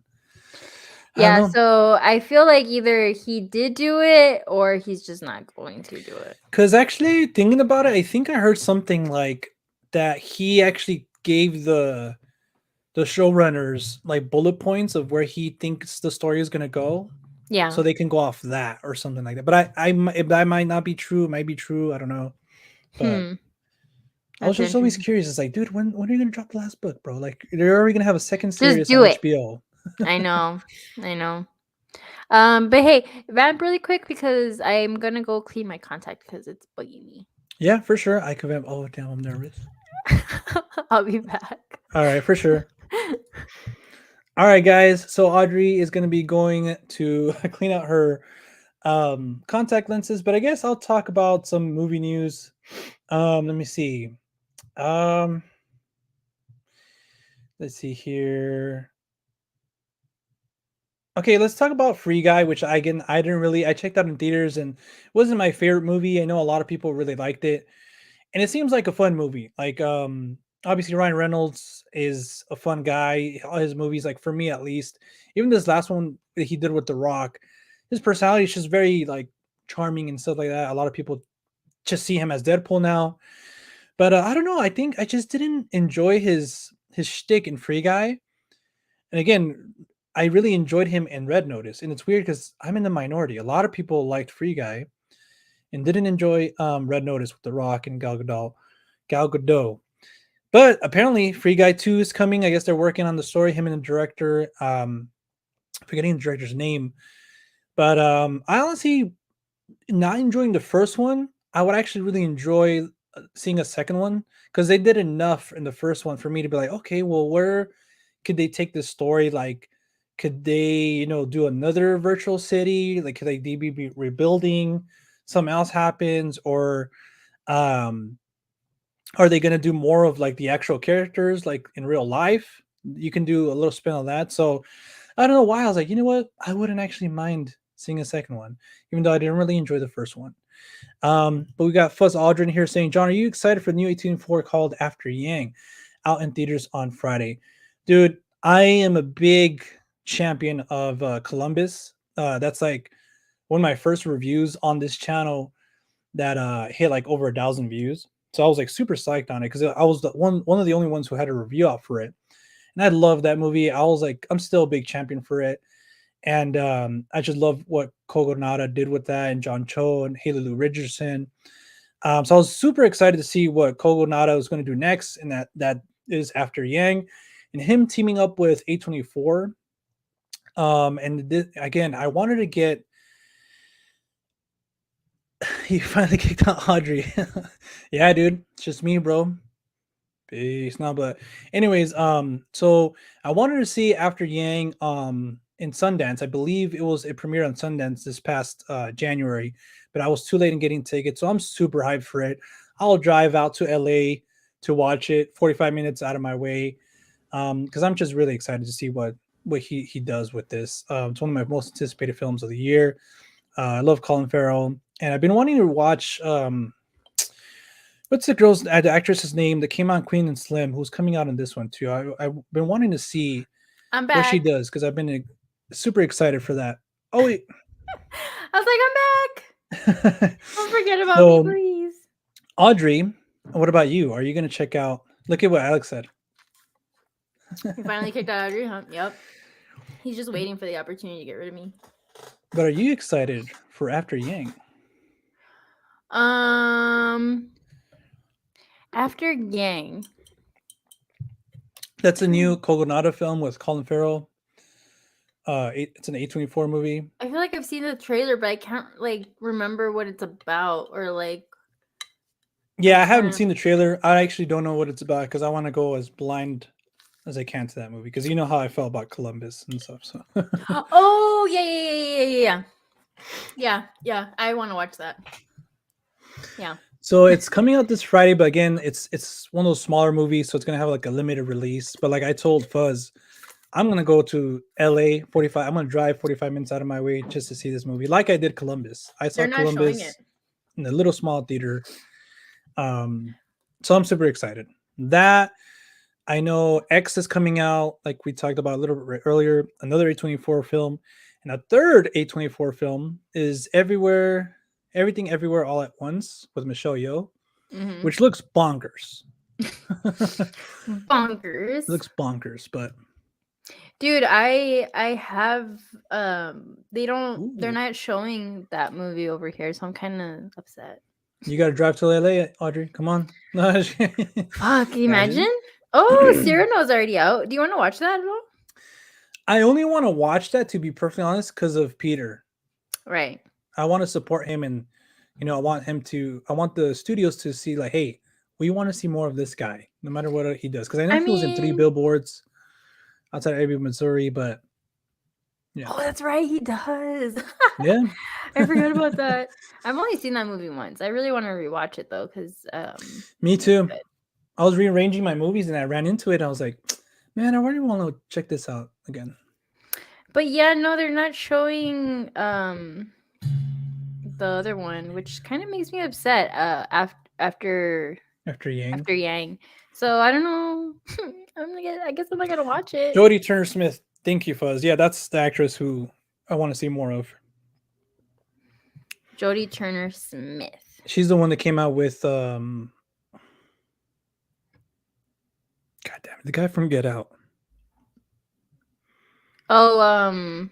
I don't Yeah, know. so I feel like either he did do it or he's just not going to do it. Because actually, thinking about it, I think I heard something like that he actually gave the showrunners like bullet points of where he thinks the story is gonna go, Yeah. so they can go off that or something like that. But that might not be true. It might be true. I don't know. But I was That's just always interesting. curious. It's like, dude, when are you gonna drop the last book, bro? Like, they're already gonna have a second Just series on do it. HBO. I know. I know. But hey, vamp really quick because I'm gonna go clean my contact because it's bugging me. Yeah, for sure. I could have. Oh, damn, I'm nervous. I'll be back. All right, for sure. All right, guys. So Audrey is gonna be going to clean out her contact lenses, but I guess I'll talk about some movie news. Let me see. Um, let's see here. Okay, let's talk about Free Guy, which I checked out in theaters and wasn't my favorite movie. I know a lot of people really liked it, and it seems like a fun movie. Like obviously Ryan Reynolds is a fun guy. All his movies, like for me at least, even this last one that he did with The Rock, his personality is just very like charming and stuff like that. A lot of people just see him as Deadpool now, but I don't know. I think I just didn't enjoy his shtick in Free Guy. And again, I really enjoyed him in Red Notice, and it's weird because I'm in the minority. A lot of people liked Free Guy and didn't enjoy Red Notice with The Rock and Gal Gadot. Gal Gadot. But apparently, Free Guy 2 is coming. I guess they're working on the story. Him and the director, forgetting the director's name. But I honestly not enjoying the first one. I would actually really enjoy seeing a second one because they did enough in the first one for me to be like, okay, well, where could they take this story? Like, could they, do another virtual city? Like, could they be rebuilding? Something else happens, or um, are they going to do more of like the actual characters, like in real life? You can do a little spin on that. So I don't know why I was like, you know what? I wouldn't actually mind seeing a second one, even though I didn't really enjoy the first one. But we got Fuzz Aldrin here saying, John, are you excited for the new 1804 called After Yang out in theaters on Friday? Dude, I am a big champion of Columbus. That's like one of my first reviews on this channel that hit like over 1,000 views. So I was like super psyched on it because I was the one of the only ones who had a review out for it. And I love that movie. I was like, I'm still a big champion for it. And I just love what Kogonada did with that, and John Cho and Haley Lou Richardson. So I was super excited to see what Kogonada was going to do next, and that is After Yang, and him teaming up with A24. Again, I wanted to get. He finally kicked out Audrey. Yeah, dude, it's just me, bro. Peace. No, but anyways, so I wanted to see After Yang in Sundance. I believe it premiered on Sundance this past January, but I was too late in getting tickets, so I'm super hyped for it. I'll drive out to LA to watch it, 45 minutes out of my way, because I'm just really excited to see what he does with this. It's one of my most anticipated films of the year. I love Colin Farrell, and I've been wanting to watch what's the actress's name that came on Queen and Slim, who's coming out in this one too? I've been wanting to see I'm what she back. does because I've been super excited for that. Oh wait, I was like, I'm back. Don't forget about me, so please. Audrey, what about you? Are you gonna check out? Look at what Alex said. He finally kicked out Audrey, huh? Yep. He's just waiting for the opportunity to get rid of me. But are you excited for After Yang? After Yang. That's a new Kogonada film with Colin Farrell. It's an A24 movie. I feel like I've seen the trailer, but I can't like remember what it's about or like. Yeah, I haven't seen the trailer. I actually don't know what it's about because I want to go as blind as I can to that movie because you know how I felt about Columbus and stuff. So. Oh yeah. I want to watch that. Yeah. So it's coming out this Friday, but again, it's one of those smaller movies, so it's gonna have like a limited release. But like I told Fuzz, I'm gonna go to LA 45. I'm gonna drive 45 minutes out of my way just to see this movie, like I did Columbus. I saw They're not showing it. Columbus in a little small theater. So I'm super excited. That I know X is coming out, like we talked about a little bit earlier. Another A24 film, and a third A24 film is Everywhere, Everything, Everywhere, All at Once with Michelle Yeoh, Hmm. which looks bonkers. Bonkers. Looks bonkers, but Dude, I have they're ooh, not showing that movie over here, so I'm kind of upset. you got to drive to LA, Audrey. Come on. No, Fuck, can you imagine. imagine? Oh, Cyrano's already out. Do you want to watch that at all? I only want to watch that, to be perfectly honest, because of Peter. Right. I want to support him, and I want him to. I want the studios to see like, hey, we want to see more of this guy, no matter what he does. Because I know I he was in Three mean, Billboards outside of Ebbing, Missouri, but yeah, oh, that's right, he does. yeah, I forgot about that. I've only seen that movie once. I really want to rewatch it though, because me too. good. I was rearranging my movies and I ran into it. I was like, man, I really want to check this out again. But yeah, no, they're not showing the other one, which kind of makes me upset. After Yang, After Yang. So I don't know. I guess I'm not gonna watch it. Jodie Turner Smith. Thank you, Fuzz. Yeah, that's the actress who I want to see more of. Jodie Turner Smith. She's the one that came out with God damn it, the guy from Get Out. Oh,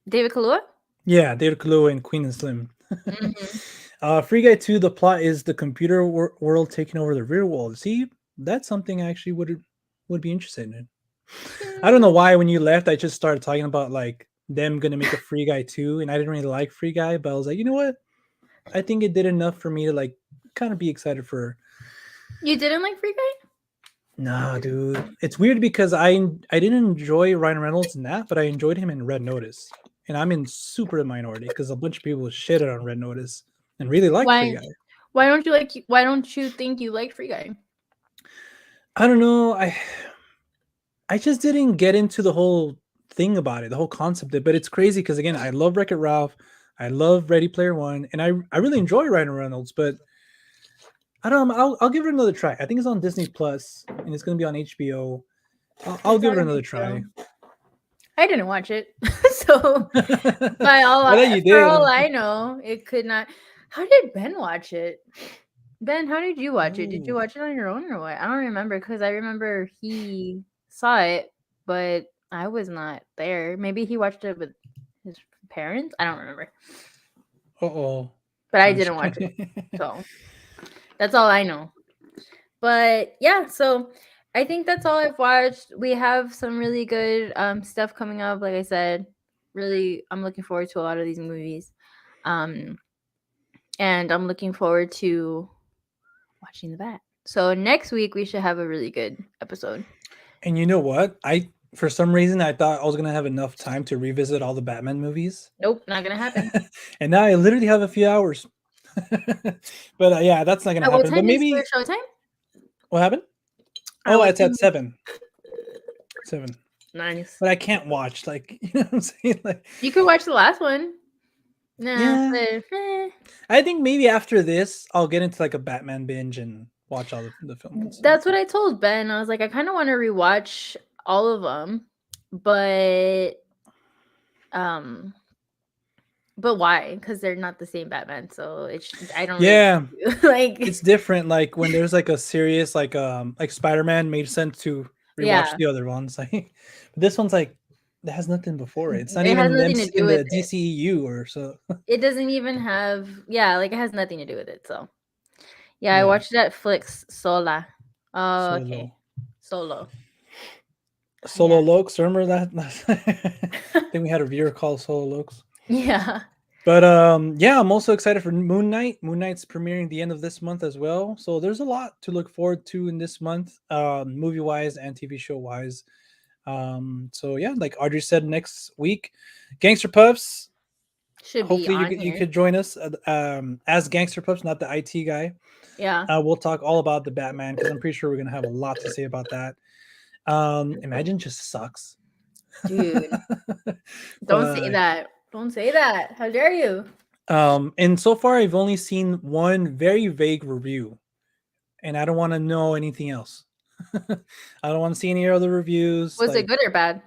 David Kaluuya. Yeah, David Kaluuya and Queen and Slim. Mm-hmm. Free Guy 2, the plot is the computer world taking over the real world. See, that's something I actually would be interested in. I don't know why when you left, I just started talking about like them gonna make a Free Guy 2, and I didn't really like Free Guy, but I was like, you know what? I think it did enough for me to like kind of be excited for. You didn't like Free Guy? Nah, dude, it's weird because I didn't enjoy Ryan Reynolds in that, but I enjoyed him in Red Notice, and I'm in super minority because a bunch of people shitted on Red Notice and really liked Free Why? Guy. Why don't you like? Why don't you think you liked Free Guy? I don't know. I just didn't get into the whole thing about it, the whole concept of it. But it's crazy because again, I love Wreck-It Ralph, I love Ready Player One, and I really enjoy Ryan Reynolds. But I don't know. I'll give it another try. I think it's on Disney Plus and it's gonna be on HBO. I'll It's give not it on another HBO. try. I didn't watch it, so by all I thought you for all did. I know, it could not. How did Ben watch it? Ben, how did you watch it? Did you Ooh. watch it on your own or what? I don't remember because I remember he saw it, but I was not there. Maybe he watched it with his parents. I don't remember, Uh-oh. but I didn't watch it, so that's all I know. But yeah, so I think that's all I've watched. We have some really good stuff coming up. Like I said, really, I'm looking forward to a lot of these movies, um, and I'm looking forward to watching the Bat. So next week we should have a really good episode. And you know what? For some reason I thought I was gonna have enough time to revisit all the Batman movies. Nope, not gonna happen. And now I literally have a few hours. But yeah, that's not gonna At what happen. But time is your maybe showtime? what happened? At Oh, what it's at time? 7. 7. Nice. But I can't watch, like, you know what I'm saying? Like, You could watch the last one. Nah, yeah. but, I think maybe after this, I'll get into like a Batman binge and watch all the films. that's what I told Ben. I was like, I kind of want to rewatch all of them, but why? Because they're not the same Batman, so it's I don't Yeah, really like. it's different. Like when there's like a serious like Spider-Man made sense to rewatch Yeah, the other ones. Like but this one's like that has nothing before it. It's not it has even nothing to do in with the it. DCEU or so. It doesn't even have like it has nothing to do with it. So yeah, I Yeah, watched Netflix Sola. Oh, okay, Solo. yeah, Solo Lokes. Remember that? I think we had a viewer called Solo Lokes. yeah. But yeah, I'm also excited for Moon Knight. Moon Knight's premiering the end of this month as well. So there's a lot to look forward to in this month, movie wise and TV show wise. So yeah, like Audrey said, next week, Gangster Puffs. Should be Hopefully, on you here. could join us as Gangster Pups, not the IT guy. Yeah. We'll talk all about the Batman because I'm pretty sure we're gonna have a lot to say about that. Imagine just sucks. Dude, don't say But that. Don't say that. How dare you? and so far I've only seen one very vague review, and I don't want to know anything else. I don't want to see any other reviews. Was it Like, good or bad?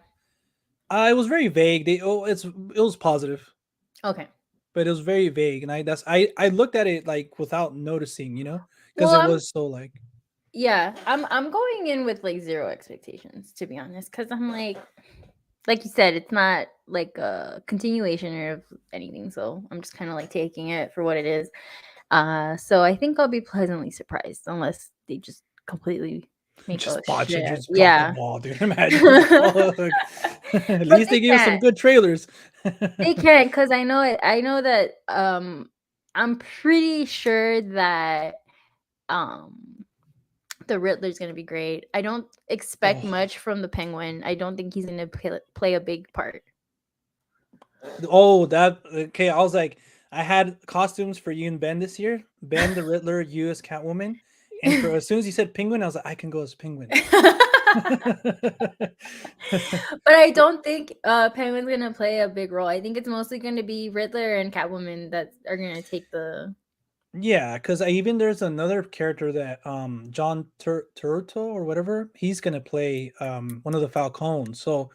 it was very vague. It was positive, Okay. but it was very vague, and I looked at it like without noticing, because Well, it was so like. I'm going in with like zero expectations, to be honest, because I'm like you said, it's not like a continuation of anything, so I'm just kind of like taking it for what it is. So I think I'll be pleasantly surprised, unless they just completely make a Just botch it, shit. just drop the Yeah. ball, dude. Imagine. Fuck. At But least they they gave us some can't. good trailers. They can't, because I know it. I know that. I'm pretty sure that um the Riddler's gonna be great. I don't expect Oh, much from the Penguin. I don't think he's gonna play a big part. oh, that okay. I was like, I had costumes for you and Ben this year. Ben the Riddler, you as Catwoman, and for as soon as you said Penguin, I was like, I can go as Penguin. But I don't think Penguin's gonna play a big role. I think it's mostly gonna be Riddler and Catwoman that are gonna take the. Yeah, because even there's another character that John Turturro or whatever, he's gonna play one of the Falcons. So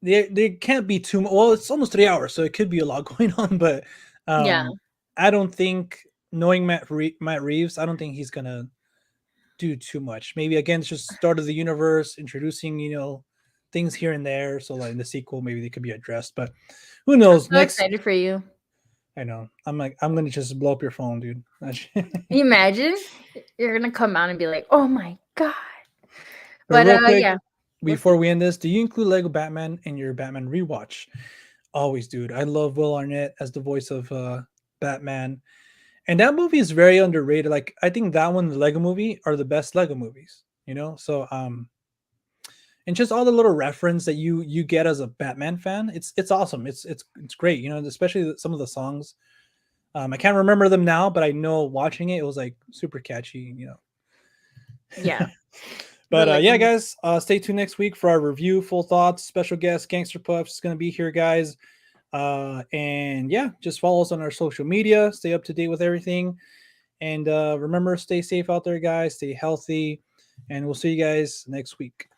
there can't be too much. Well, it's almost 3 hours, so it could be a lot going on. But Yeah, I don't think, knowing Matt Reeves, I don't think he's gonna do too much. Maybe again, it's just start of the universe, introducing things here and there. So like in the sequel, maybe they could be addressed. But who I'm knows? so Next, excited for you. I know. I'm gonna just blow up your phone, dude. Can you imagine? You're gonna come out and be like, "Oh my god!" But But real quick, yeah, we'll see. before we end this, do you include Lego Batman in your Batman rewatch? Always, dude. I love Will Arnett as the voice of Batman, and that movie is very underrated. Like I think that one, and the Lego Movie, are the best Lego movies. So and just all the little reference that you get as a Batman fan, it's awesome. It's great. Especially some of the songs. I can't remember them now, but I know watching it, it was like super catchy. Yeah, the But Lego yeah, movie. guys, stay tuned next week for our review, full thoughts, special guest, Gangster Puffs is going to be here, guys. And yeah, just follow us on our social media, stay up to date with everything. And remember, stay safe out there, guys, stay healthy. And we'll see you guys next week.